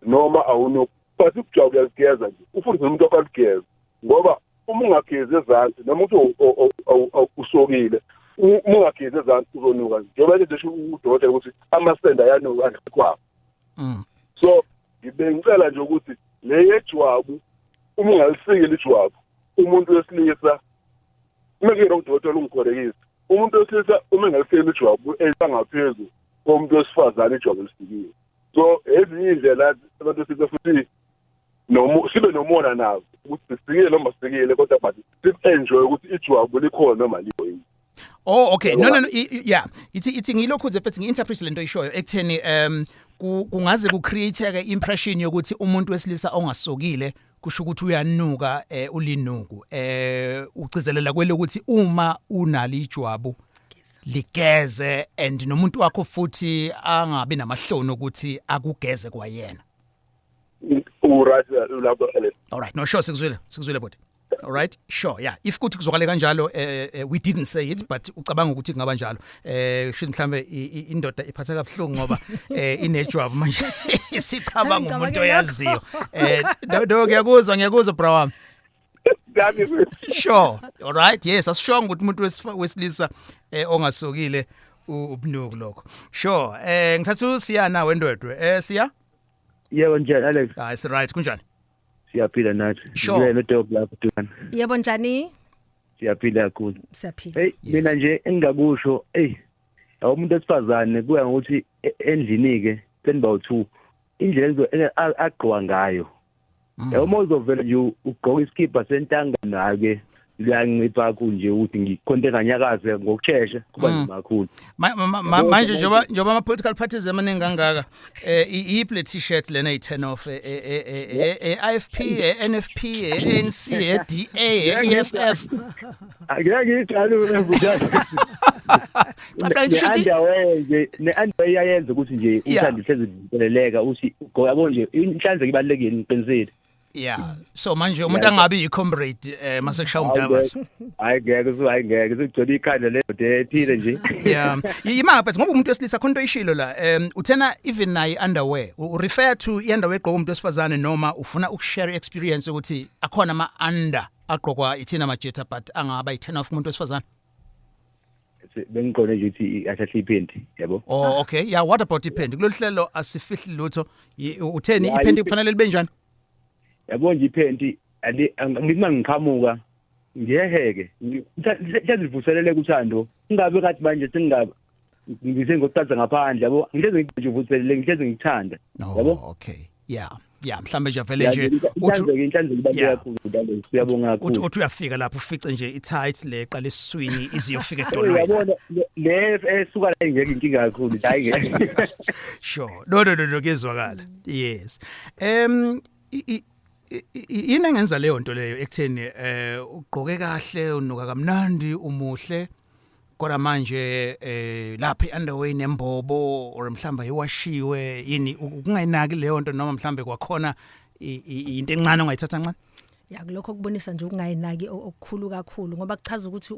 noma awunuki but ijwabu uyazigeza nje ufundiswe nomuntu wakho ukugeza ngoba uma ungageza ezantsi noma uthi usokile uma ungageza ezantsi uzonuka njengoba nje udokotela ukuthi amasenda ayanuka andikwazi so ngibengicela nje ukuthi le yejwabu uma ungalisikile ijwabu umuntu wesilisa umekere udokotela ungikhorekise umuntu wesilisa uma engalisikile ijwabu elangaphezulu komuntu wesifazane ijwabu lisikile so ezinye indlela abantu wesilisa futhi sibe nomona nazo ukuthi sisikile noma sisikile kodwa but si-enjoy ukuthi ijwabu likhona noma likho yini oh okay no yeah ithi ngilokhu nje futhi ngi-interpret lento ishoyo ekutheni kungaze kucreate impression yokuthi umuntu wesilisa ongasokile kusho ukuthi uyanuka ulinuku ucizelela kwelokuthi uma unali ijwabu ligeze and nomuntu wakho futhi angabi namahloni ukuthi akugeze kwayena. Right lapho Alex. All right, no sure sikuzwile body. All right, sure, yeah. If kuthi kuzwakale kanjalo we didn't say it but ucabanga ukuthi kungaba njalo. Kusho mhlambe indoda iphatha kabuhlungu ngoba inejwabu manje isicabanga umuntu oyaziyo. Ngiyakuzwa bro wami. Sure. All right, yes, asisho ukuthi umuntu wesilisa ongasokile ubunuku lokho. Sure. Ngithatha siya nawe ndwedwe. Siya? Yebo njani Alex? It's right, kunjani? Siyaphila nathi. Sure. Ngiyena edolobha lapho Dukan. Yebo njani? Siyaphila kakhulu. Siyaphila. Hey, mina nje engakusho, umuntu esifazane kuya ngokuthi endlini ke senba u2 indlela agqoka ngayo. Uma uzovela nje ugqoka iskipa sentanga nake liyancipha kunje ukuthi ngikhonte nganyakaze ngokusheshsha kuba nzima kakhulu. Manje njoba ama political parties emaningi kangaka iyiple t-shirt lena i10 off AFP NFP ANC DA EFF ngiyaqala ukuvutha ne-underwear iyayenza ukuthi nje uthande hlezivuleleka uthi yabo nje inhlanzeko ibalulekile ngiqinisile. Yeah, so manje umuntu angabi i-comrade masekushaya umdaba. Ayingeke sigcwele ikhanda le ethile nje. Yeah, imapha ngoba umuntu wesilisa khona into ishilo la uthena even nayi underwear u refer to i-underwear egqoka umuntu wesifazane noma ufuna ukushare experience ukuthi akhona ama-under agqokwa ithina majeta but angaba i-10 off umuntu wesifazane. Bengiqone nje ukuthi athathe iphenti yabo. Oh okay, yeah, what about iphenti kulolu hlelo asifihli lutho utheni iphenti kufanele libe njani? Yabo nje iphenti ngikuma ngiqhamuka ngiyeheke ngiyazivuselele kuthando ingabe kathi manje sengingaba ngisengokucaca ngaphandle yabo ngileze ngivuselele ngileze ngithanda yabo. Okay, yeah mhlambe nje vele nje inhlanzeko ibaluleke kakhulu ndalo siyabonga kakhulu uthi uyafika lapho ufice nje i-tight leqa lesiswini iziyofika edolweni. Yabona le esuka la ingeke inkinga kakhulu hayi ngeke. Sure no kezwakala. Yes yini engenza leyo nto leyo ekutheni ugqoke kahle unuka kamnandi umuhle kodwa manje lapha i-underwear nembobo or mhlamba iwashiwe yini ukungayinaki leyo nto noma mhlambe kwakhona into encane ongayithatha ncane? Ya kulokho kubonisa nje ukungayinaki okukhulu kakhulu ngoba kuchaza ukuthi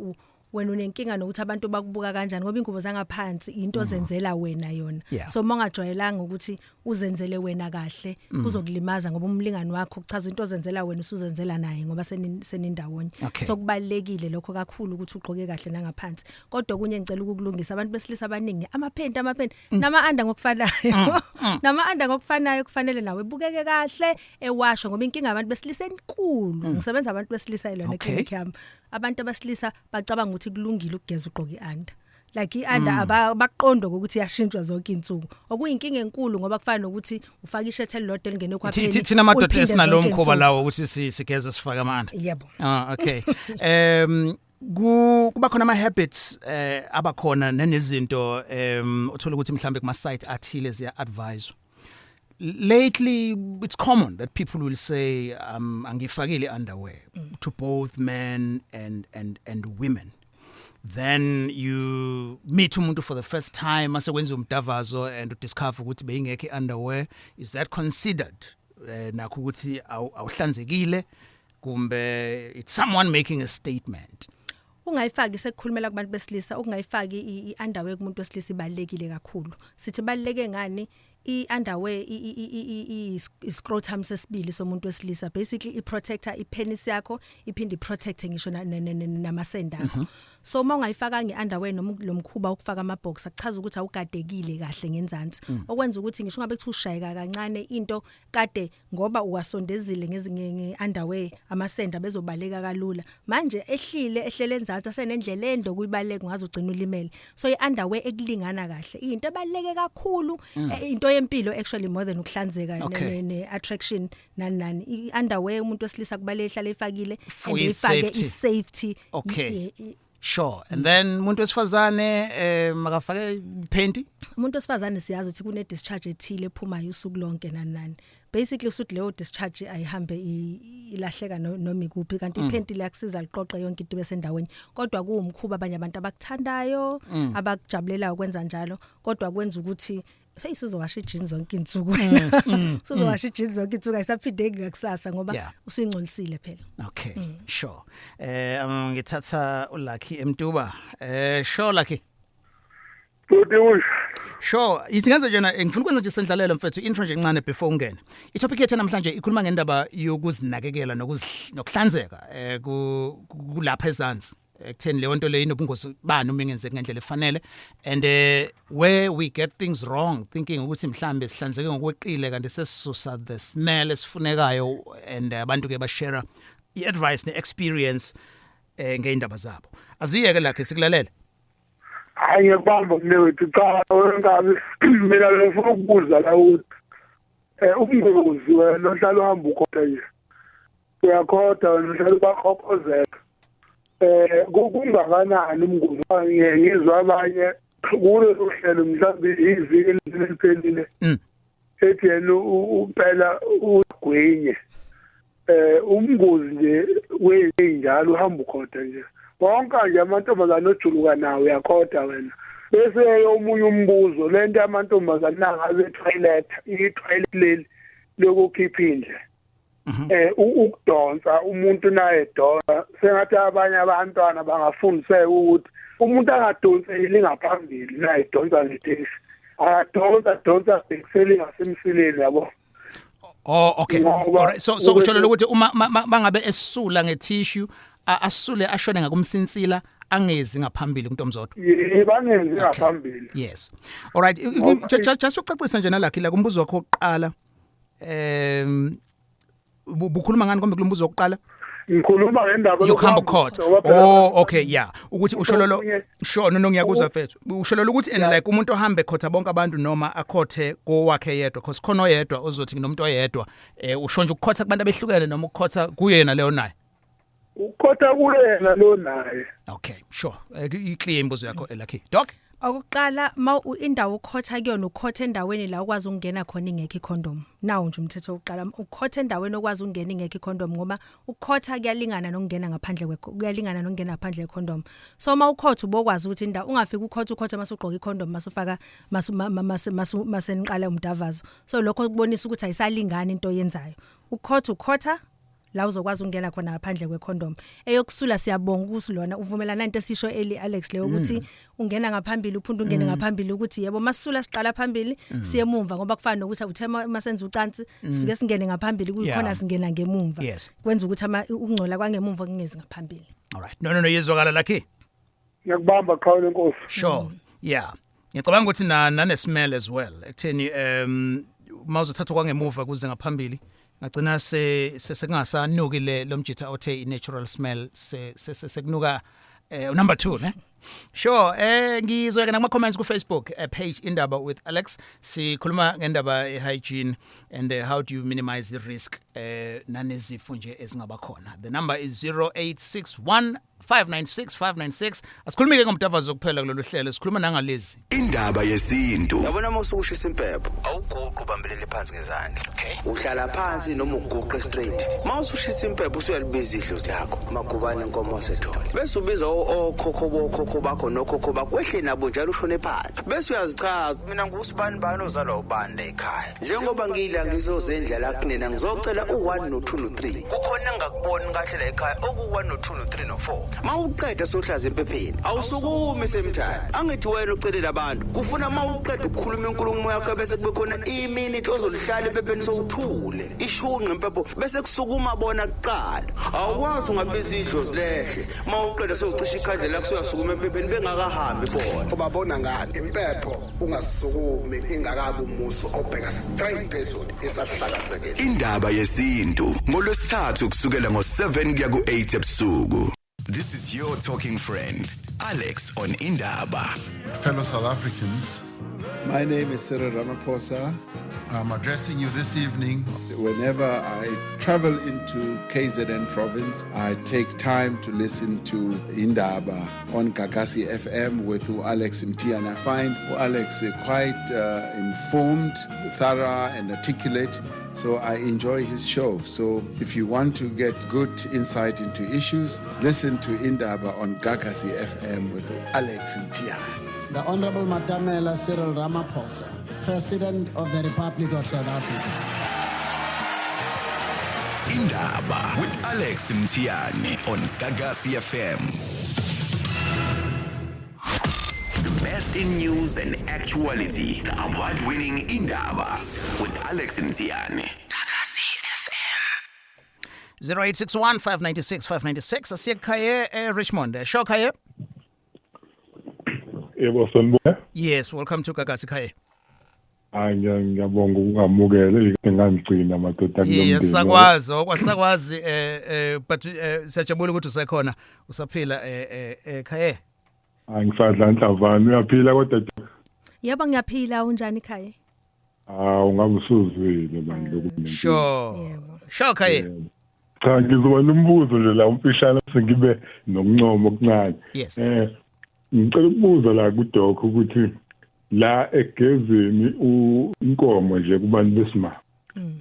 wena unenkinga nokuthi abantu bakubuka kanjani ngoba ingubo zangaphansi into zenzela wena yona. So mongajwayelanga ukuthi uzenzele wena kahle kuzokulimaza ngoba umlingani wakho kuchaza into zenzela wena usuzenzela naye ngoba senindawonye. So kubalekile lokho kakhulu ukuthi ugqoke kahle nangaphansi kodwa kunye ngicela ukukulungisa abantu besilisa abaningi amaphenti nama-under ngokufanayo nama-under ngokufanayo kufanele nawe bukeke kahle ewashwa ngoba inkinga abantu besilisa enkulu ngisebenza abantu besilisa ilona eclinic yami abantu abesilisa bacabanga ukuthi kulungile ukugeza ugqoke i-under like i-under abaqondo ukuthi yashintshwa zonke insuku okuyinkinga enkulu ngoba kufana nokuthi ufaka i-shirt elilodwa elingene kwaphela thina amadoda esinalo mkhoba lawo ukuthi sigeze sifake ama-under. Yebo. Okay kuba khona ama-habits abakhona nenezinto uthola ukuthi mhlambe kuma-site athile ziya-advise. Lately it's common that people will say angifakile underwear to both men and women. Then you meet umuntu for the first time asekwenza umdavazo and udiscover ukuthi beyingekho underwear. Is that considered nakho ukuthi awuhlanzekile kumbe it's someone making a statement? Ungayifaki sekukhulumela kubantu besilisa ungayifaki i-underwear kumuntu wesilisa ibalekile kakhulu. Sithi baleke ngani i-underwear i-scrotum sesibili somuntu wesilisa basically i-protector i-penis yakho iphinde i-protecte ngisho namasenda akho. So uma ungayifaka nge-underwear noma lomkhuba ukufaka ama-box akuchaza ukuthi awugadekile kahle ngenzansi okwenza ukuthi ngisho ngabe kuthi ushayeka kancane into kade ngoba uwasondezile nge-underwear amasenda bezobaleka kalula manje ehlele enzansi asenendlela endo kuyibaleka ngaze ugcina ulimele. So i-underwear ekulingana kahle into ebaleke kakhulu into yempilo actually more than ukuhlanzeka ne-attraction nani i-underwear umuntu wesilisa kubaleka ihlale ifakile and ifake i-safety. Okay. Sure. And then umuntu wesifazane makafake iphenti. Umuntu wesifazane siyazi ukuthi kune discharge ethile ephumayo usuku lonke nanani. Basically usuthi leyo discharge ayihambe ilahleka noma ikuphi kanti iphenti liyakusiza liqoqe yonke into besendaweni. Kodwa kuwumkhuba abanye abantu abakuthandayo, abakujabulelayo ukwenza njalo, kodwa kwenza ukuthi seyisuzowasha ijini zonke insuku wena. Suzowasha ijini zonke insuku ayisaphindeki ngakusasa ngoba usuyingcolisile phela. Okay, sure. Ngithatha uLucky eMtuba. Sure Lucky. Sure, isingenza njena ngifuna ukwenza nje sendlalelo mfethu intro nje encane before ungene. Itopic yethu namhlanje ikhuluma ngendaba yokuzinakekela nokuhlanzeka kulapha ezansi. Ekutheni leyo nto le inobungozi bani uma ingenzeki ngendlela efanele and where we get things wrong thinking ukuthi mhlambe sihlanzeke ngokweqile kanti sesisusa the smell esifunekayo and abantu ke bashare i-advice ne-experience ngeindaba zabo. Aziyeke lakhe sikulalele. Hayi ngiyabamba mnewethu cha wengabe mina ngifuna ukubuza la ukuthi ubungozi wena ohlala uhamba ukhotha nje uyakhotha wena uhlala bakhokozeka kungakanani ubungozi ngizwa abanye kulo uhlelo mhlawumbe iviki eliphelile ethi yena uphela ugwinye ubungozi nje wenjalo uhamba ukhotha nje wonke nje amantombazane ojuluka nawe uyakhoda wena bese omunye umbuzo lento amantombazane nangabe i-toilet leli lokukhipha indle ukudonsa umuntu naye donsa sengathi abanye abantwana bangafundiseka ukuthi umuntu angadonseli ngaphambili naye donsa ngedesi adonsa bekuseli ngasemsileni yabo. Oh okay. Alright. So kusho ukuthi uma bangabe esula ngetissue asule ashone ngakumsinsila angezi ngaphambili umuntu omzodwa. Bangezi ngaphambili. Yes. Alright. Just ucacisa nje nalakhi la kumbuzo wakho oqala bukhuluma ngani kombe kulombuzo wokuqala? Ngikhuluma ngendaba yokuhamba court. Oh okay yeah. Ukuthi ushololo sure no ngiyakuzwa mfethu. Ushololo ukuthi and like umuntu ohambe khotha bonke abantu noma akhothe kowakhe yedwa because khona oyedwa ozothi nginomuntu oyedwa ushonje ukukhotha kubantu abehlukene noma ukukhotha kuyena leyo naye. Ukhotha kuyena lo naye. Okay sure. I-clear imbuzo yakho Lucky. Doc Okuqala indawo ukhotha kuyona ukhotha endaweni la ukwazi ukungena khona ingekho icondom. Nawo nje umthetho oqala ukhotha endaweni okwazi ukungena ingekho icondom ngoba ukhotha kuyalingana nokungena ngaphandle kuyalingana nokungena ngaphandle econdom. So ukhotha ubokwazi ukuthi indawo ungafika ukhotha masugqoka icondom masufaka maseniqala umdavazo. So lokho kubonisa ukuthi ayisalingana into yenzayo. Ukhotha la uzokwazi ukungena khona ngaphandle kwecondom. Eyokusula siyabonga ukuthi lona uvumelana into esisho Alex leyo ukuthi ungena ngaphambili uphundu ungene ngaphambili ukuthi yebo masula siqala phambili siye emumva ngoba kufana nokuthi uthema masenza ucansi sifike singene ngaphambili kuyikhona singena ngemumva kwenza ukuthi ukungcola kwangemumva kungezi ngaphambili. All right. No yezwakala Lucky. Ngiyakubamba qhawe Nkosi. Sure. Yeah. Ngicabanga ukuthi nane smell as well. Ekutheni mawuzothatha kwangemuva kuze ngaphambili ngagcina sekungasanuki lo mjitha othe i-natural smell sekunuka number 2 ne. Sure ngizoyeka nakuma comments ku Facebook page Indaba with Alex sikhuluma ngendaba hygiene and how do you minimize the risk nanezifo nje ezingaba khona. The number is 0861596596. Asikhulumike ngomdavazo kuphela kulolu hlelo sikhuluma nangalezi indaba yesintu. Yabona mawusushisa impepho awuguqu ubambelele phansi ngezandla. Okay. Uhlala phansi noma uguqe straight. Mawusushisa impepho usuyalibiza idlozi lakho magubane inkomo sethole. Bese ubiza okhokho bakho nokhokho bakwehle nabo njalo ushone phansi. Bese uyazichaza mina ngusibani bani ozalwa ubani ekhaya. Njengoba ngidla ngizozendla la kunena ngizocela u1 no2 no3. Kukhona engakuboni kahle la ekhaya oku1 no2 no3 no4. Mawuqeda sohlaza empepheni awusukumi semthani angithi wena ucelela abantu kufuna mawuqeda ukukhuluma inkulumo yakho bese kube khona iminute ozolihlala empepheni sowuthule ishunqa impepho bese kusukuma bona kuqala awukwazi ungabiza idlozi lehle mawuqeda sowucisha ikhandle lakho soyasukuma empepheni bengakahambi bona ubabona ngani impepho ungasukumi ingakabi umuso obheka straight phezulu esahlakazekile. Indaba yesintu ngolwesithathu kusukela ngo7 kuya ku8 ebusuku. This is your talking friend, Alex on Indaba. Fellow South Africans, My name is Cyril Ramaphosa. I'm addressing you this evening. Whenever I travel into KZN province, I take time to listen to Indaba on Gagasi FM with Alex Mthiyane. I find Alex quite informed, thorough and articulate. So I enjoy his show. So if you want to get good insight into issues, listen to Indaba on Gagasi FM with Alex Mthiyane. The Honorable Matamela Cyril Ramaphosa, President of the Republic of South Africa. Indaba with Alex Mthiyane on Gagasi FM. The best in news and actuality. The award-winning Indaba with Alex Mthiyane. Gagasi FM. 0861 596 596. Asiye Khaye Richmond. Sure Khaye. Yes, welcome to Gagasi Khaye. Ngiyabonga ukungamukela ngangigcina madoda kulomndeni. Yes, sakwazi but siyajabula ukuthi usekhona usaphila Khaye. Angisadla nhlavana uyaphila kodwa. Yebo ngiyaphila unjani Khaye? Ungabusuzwile bandla kumina. Sure Khaye. Cha ngizoba nombuzo nje la umfishana sengibe nokuncomo okuncane. Yes. Ngicela ukubuza la kuDoc ukuthi la egezini inkomo nje kubantu besimama.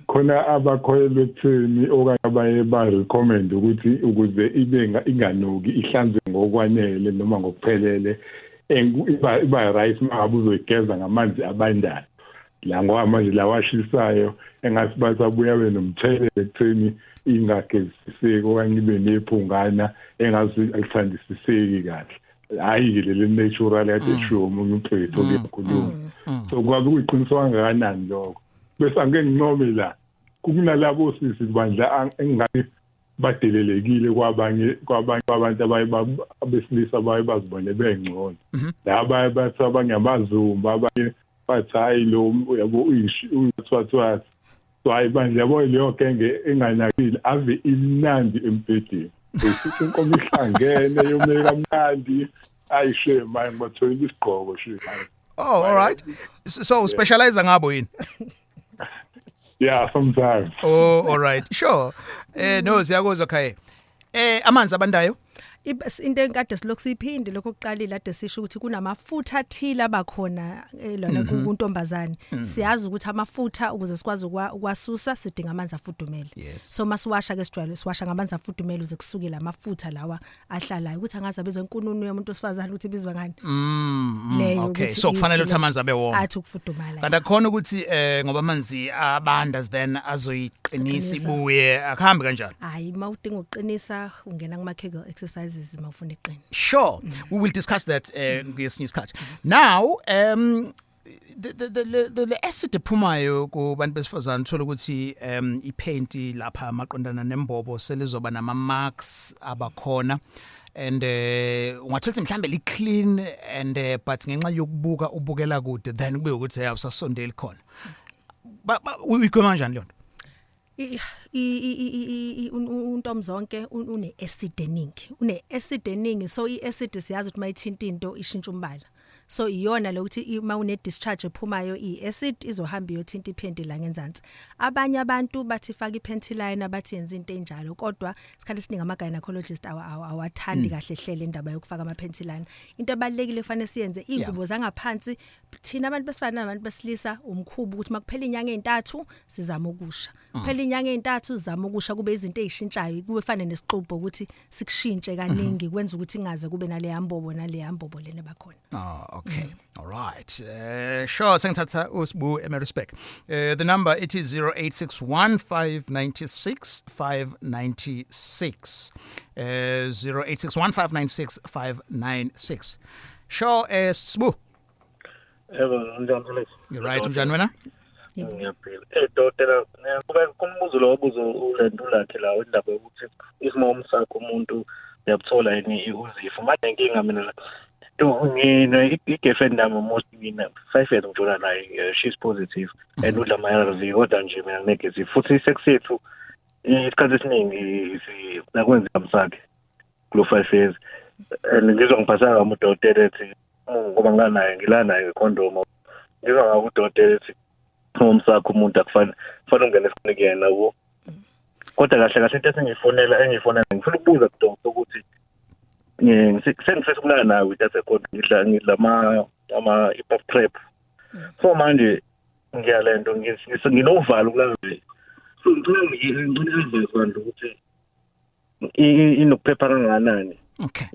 Khona abakholelwe ekutheni okanye abaye ba recommend ukuthi ukuze ibe inganuki ihlanzwe ngokwanele noma ngokuphelele iba right mahabu uzoyigeza ngamanzi abandayo. La ngoba manje la washisayo engathi basabuya benomthelelo ekutheni ingageziseki okanye ibe nephungana engazi alithandisiseki kahle. Hayi le natural yatesho umuntu uphetho kukhuluma so kwabe kuyiqiniso kangakanani lokho bese angeke nginqome la kunalabo sisi bandla engani badelelekile kwabanye abantu abesilisa abaye bazibone bengcono la abaye bathi abanye amazumba abanye bathi hayi lo yabo uyithwathwa so hayi bandla yabo leyo kenge enganakile ave imnandi empedeni bese inkomo ihlangene yomeka kamnandi ayishema ngibathola isigqoko shi. Oh, all right. So specialize ngabo yini? Yeah, sometimes. Oh, all right. Sure. No siyakuzwa Khaye. Amanzi abandayo? Into enkade silokhu siphinde lokho kuqalile ade sisho ukuthi kunamafutha athile abakhona lona kuntombazane. Siyazi ukuthi amafutha ukuze sikwazi ukwasusa sidinga amanzi afudumele. So masiwasha ke sijwayele siwasha ngamanzi afudumele uze kusuke la mafutha lawa ahlalayo ukuthi angaze abizwe inkununu yomuntu osifazana ukuthi ibizwa ngani. Okay, so kufanele ukuthi amanzi abe wona. Athi ukufudumala. Kanti akhona ukuthi ngoba amanzi abanda then azoyiqinisa ibuye akuhambe kanjalo. Hayi mawudinga uqinisa ungena kuma Kegel exercises. Sure, we will discuss that ngesinye isikhathi. Now, the acid ephumayo kubantu besifazana uthola ukuthi ipaint lapha maqondana nembobo selizoba nama marks abakhona and ungathola mhlambe li clean and but ngenxa yokubuka ubukela kude then kube ukuthi awusasondeli khona. Uyikho kanjani le nto? Untomzonke une acid eningi so I acid siyazi ukuthi mayithinta into ishintsha umbala so iyona lokuthi uma une discharge ephumayo iacid izohamba iyothinta iphenti la ngenzansi. Abanye abantu bathi faka ipentyline bathi yenza into enjalo kodwa isikhathi esiningi ama gynecologist awathandi kahle hlele indaba yokufaka ama pentyline. Into ebalekile kufanele siyenze ingubo zangaphansi thina abantu besifana nabantu besilisa umkhubu ukuthi makuphela inyanga ezintathu sizama ukusha. Kuphela inyanga ezintathu sizama ukusha kube izinto ezishintshayo kube fane nesixubo ukuthi sikushintshe kaningi kwenza ukuthi ingaze kube nale yambobo lena bakhona. Okay. All right. Sure. Sengithatha uSbu eMarisburg. The number it is 0861 596 596. 0861 596 596. Sure. Sbu. You're right, unjani wena? Ngiyaphila. Dokotela, kuba kumbuzo lo obuzo ulendula lakhe la indaba ukuthi isimomo sakho umuntu uyabuthola yini uzifo. Manje inkinga mina i-girlfriend yami most mina 5 years ngijona naye she's positive and udla ama-ARV kodwa nje mina negative futhi isex yethu isikhathi esiningi nakwenza amsakhe kulo 5 years and ngizwa ngiphatheka ngomdokotela ethi ngoba nganaye ngilanayo condom ngizwa ngakudokotela ethi umsakho umuntu akufani ungene esifune kuyena wo kodwa kahle into engifuna ukubuza kudokotela ukuthi sengifisa ukulala nawe that's a code ngidla ama prep so manje ngiyalento nginovalo kulala so ngicela advice ukuthi inokuprepara kangakanani. Okay.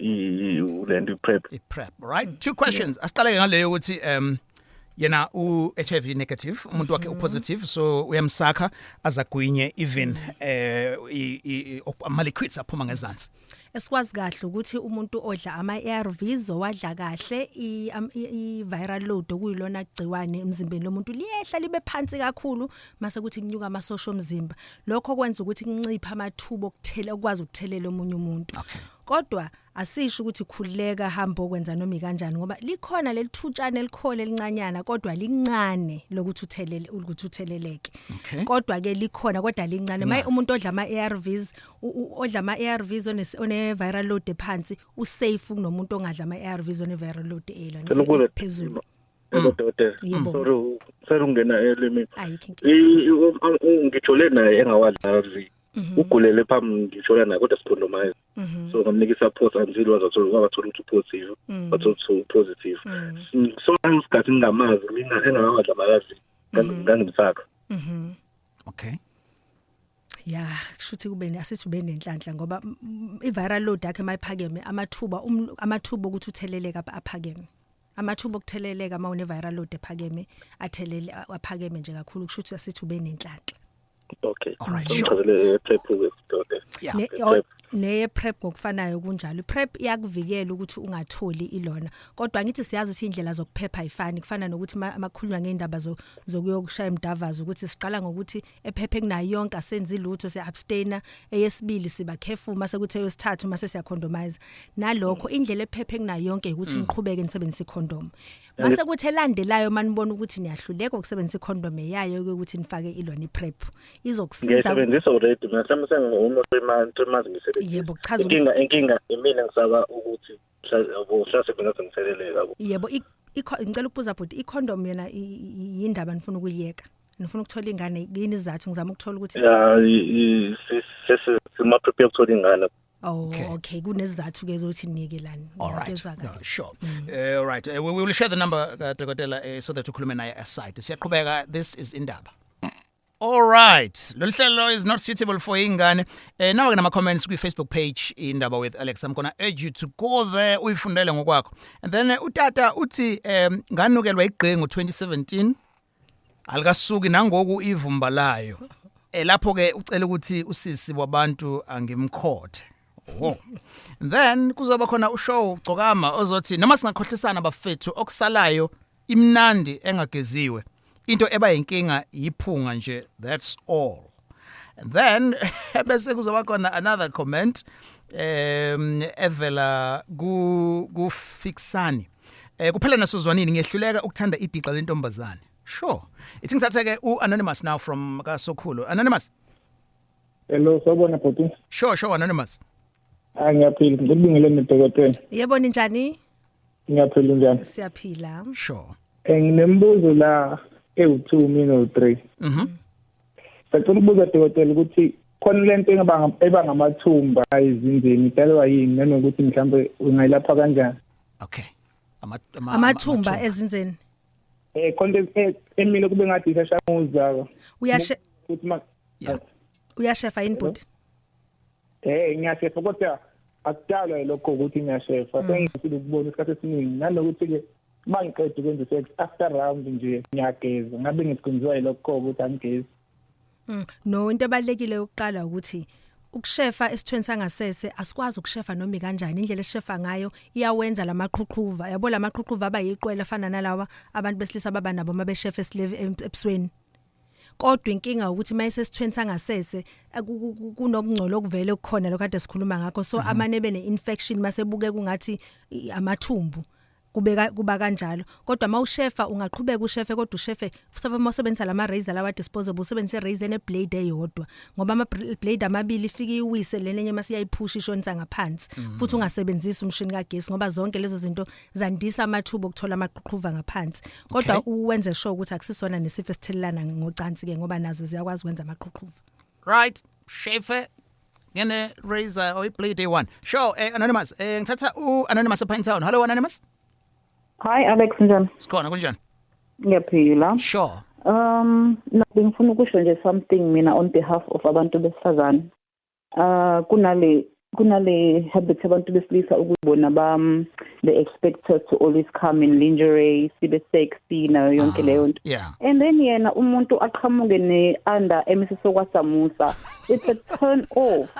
Ulento prep. Prep, right? Two questions. Asiqale ngaleyo ukuthi yena u-HIV negative, umuntu wakhe u-positive, so uyamsakha azagwinye even ama-liquids aphuma ngezansi. Esikwazi kahle ukuthi umuntu odla ama-ARVs owadla kahle i-viral load okuyilona gciwane emzimbeni lomuntu liyehla libe phansi kakhulu mase kuthi kunyuka amasosha omzimba. Lokho kwenza ukuthi kuncipha amathuba okuthela ukwazi ukuthelela omunye umuntu. Kodwa asisho ukuthi khuleka hamba okwenza noma ikanjani ngoba likhona lelithutshana elikhole elincanyana kodwa lincane lokuthi utheleleke. Kodwa ke likhona kodwa lincane. Maye umuntu odla ama-ARVs odla ama-ARVs one-viral load ephansi usafe kunomuntu ongadla ama-ARVs one-viral load elona phezulu. Sorry ungena elimini. Ngijole naye engawadla ARV. Ugulele phambi ngijole naye kodwa sikhondomayize. So ngamnika support until wathola ukuthi positive. Wathola positive. So ngisikhathi ngingamazi mina engawadla amazi ngangimsakha. Okay. Yeah, kushuthi asithi ube nenhlanhla ngoba i-viral load yakhe mayiphakeme amathuba ukuthi utheleleke aphakeme. Amathuba okutheleleka uma une-viral load ephakeme aphakeme nje kakhulu kushuthi asithi ube nenhlanhla. Okay. All right. Ne-prep ngokufanayo kunjalo. I-prep iyakuvikela ukuthi ungatholi ilona. Kodwa ngithi siyazi ukuthi indlela zokuphepha ayifani. Kufana nokuthi amakhulunywa ngeindaba zokuyokushaya imdavazo ukuthi siqala ngokuthi ephephe kunayo yonke asenzi lutho se-abstainer, eyesibili siba careful mase kuthi eyesithathu mase siyacondomize. Nalokho indlela ephephe kunayo yonke ukuthi niqhubeke nisebenzise icondom. Mase kuthi elandelayo manibona ukuthi niyahluleka ukusebenzisa icondom yayo ukuthi nifake ilona i-prep. Izokusiza. Ngisebenzisa already mhlawumbe sengimazi ngisebenzisa. Yebo chaza inkinga mina ngisaba ukuthi mhlawumbe bengaze ngitheleleke yabo. Yebo ngicela ukubuza bhuti i-condom yona yindaba nifuna ukuyiyeka. Nifuna ukuthola ingane yini izathu ngizama ukuthola ukuthi sima prepare ukuthola ingane. Oh, okay. Kunesizathu ke zokuthi niyekelani. All right. No, sure. All right. We will share the number Dokotela so that ukhulume naye aside. Siyaqhubeka. This is Indaba. All right. Loluhlelo is not suitable for ingane. Now we're going to comments on Facebook page Indaba with Alex. I'm going to urge you to go there uyifundele ngokwakho. And then utata uthi nganukelwa igqe ngo2017 alikasuki nangoku ivumba layo. Lapho ke ucela ukuthi usisi wabantu angimkhothe. Oh. And then kuzoba khona ushow Gcokama ozothi noma singakhohlisana bafethu okusalayo imnandi engageziwe. Into eba inkinga yiphunga nje, that's all. And then bese kuzoba khona another comment evela kufixani. Kuphela nasozwanini ngiyehluleka ukuthanda idixa lentombazane. Sure. Ithi ngithatheke uAnonymous now from Kasokhulu. Anonymous. Hello, sawubona bhuti. Sure, Anonymous. Ngiyaphila, ngikubingelele nedokotela. Yebo ninjani? Ngiyaphila njani? Siyaphila. Sure. Nginembuzo la ewu2 mina u3. Sacela ukubuza dokotela ukuthi khona lento eba ngamathumba izinzeni idalwa yini nanokuthi mhlambe ungayilapha kanjani? Okay. Amathumba ezinzeni. Konke emile kube ngathi ishashamuza. Uyashefa input. Ngiyashefa kodwa akudalwa lokho ukuthi ngiyashefa. Sengifuna ukubona isikhathi esiningi nanokuthi ke mangiqeda ukwenza sex after round nje ngiyageza ngabe ngisikhunzwa lokho ukuthi angigezi. No, into ebalekile ukuqala ukuthi ukushefa esithweni sangasese asikwazi ukushefa noma kanjani indlela eshefa ngayo iyawenza lamaqhuqhuva yabo lamaqhuqhuva abayiqwela afana nalawa abantu besilisa baba nabo mabeshefa ebusweni. Kodwa inkinga ukuthi mayesesithweni sangasese kunokungcola okuvele kukhona lokho kade sikhuluma ngakho so amane bene infection masebuke kungathi amathumbu kuba kanjalo kodwa mawushefa ungaqhubeka ushefe kodwa ushefe futhi mawusebenzisa lama razor lawa disposable usebenzise razor ne blade eyodwa ngoba ama blade amabili ifika iwise lenenye masiyayiphusha ishonisa ngaphansi futhi ungasebenzisi umshini kagesi ngoba zonke lezo zinto zandisa amathuba okuthola amaqhuqhuva ngaphansi kodwa uwenze sure ukuthi akusisona nesifo esithelelana ngocansi ke ngoba nazo ziyakwazi ukwenza amaqhuqhuva. Right, shefe ngene razor or blade one. Sure, anonymous. Ngithatha anonymous ePine Town. Hello anonymous. Hi Alex njani? Sikhona kunjani? Ngiyaphila. Sure. Ngifuna ukusho nje something mina on behalf of abantu besifazane. Kunale habit abantu besilisa ukubona they expect us to always come in lingerie, sibe sexy nayo yonke leyo nto. Yeah. And then yena umuntu aqhamuke ne under emisiso kwaSamusa. It's a turn off.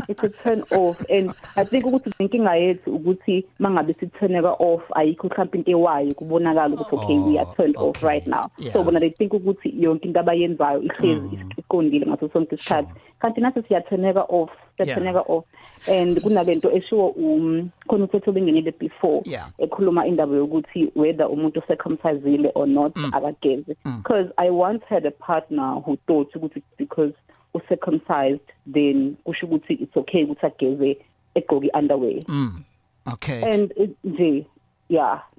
It's a turn off and I think ukuthi inkinga yethu ukuthi mangabe siturneka off ayikho mhlawumbe into ewayo kubonakala ukuthi okay we are turned off right now. So bona they think ukuthi yonke into abayenzayo ihlezi iqondile ngaso sonke isikhathi kanti nathi siyaturneka off and kunalento eshiwo khona uthetho bengenile before ekhuluma indaba yokuthi whether umuntu circumcised or not akageze because I once had a partner who thought ukuthi because circumcised then kusho ukuthi it's okay ukuthi ageze egqoki underwear. Okay. And nje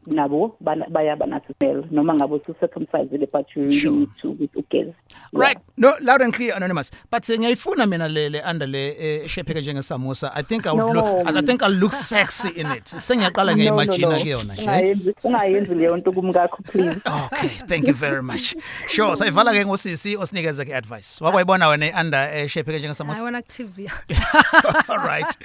nabo bayaba nathi smell noma ngabe circumcised but you really need to ugeze. Right. No, loud and clear anonymous. But ngiyayifuna mina le under le shepheke njenge samosa. I think I'll look sexy in it. Sengiyaqala ngiyimagine kuyona nje. Ungayenzi leyo nto kumkakho please. Okay, thank you very much. Sure, sayivala ke ngosisi osinikeza ke advice. Wakwayibona wena under shepheke njenge samosa? I want active. All right.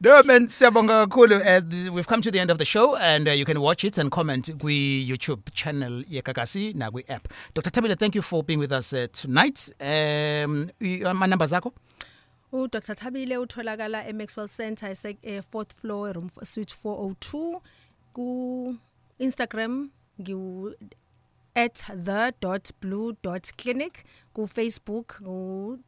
No man, siyabonga kakhulu as we've come to the end of the show and you can watch it and comment kwi YouTube channel yeKakasi na kwi app. Dr. Thabile, thank you for being with us tonight. My number zakho? Dr. Thabile utholakala eMaxwell Center 4th floor room suite 402 ku Instagram ngiu @the.blue.clinic ku Facebook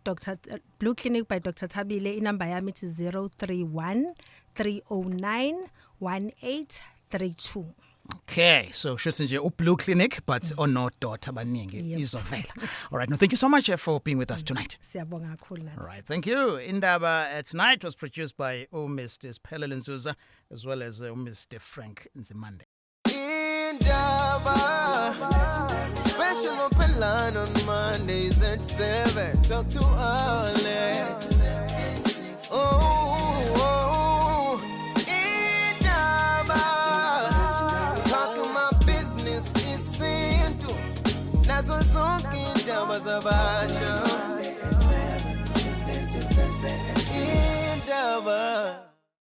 Dr. Blue Clinic by Dr. Thabile. Inamba yami ithi 031 309 1832. Okay, so should nje Blue Clinic but no daughter abaningi izovela. All right, no, thank you so much for being with us tonight. Siyabonga kakhulu nathi. All right, thank you. Indaba tonight was produced by Mr. Pelel Nzuza as well as Mr. Frank Nzimande. Indaba, special open line on Mondays at 7. Talk to Alex. Indaba, talking my business is simple. Nazo zonke indaba zabasha. Indaba.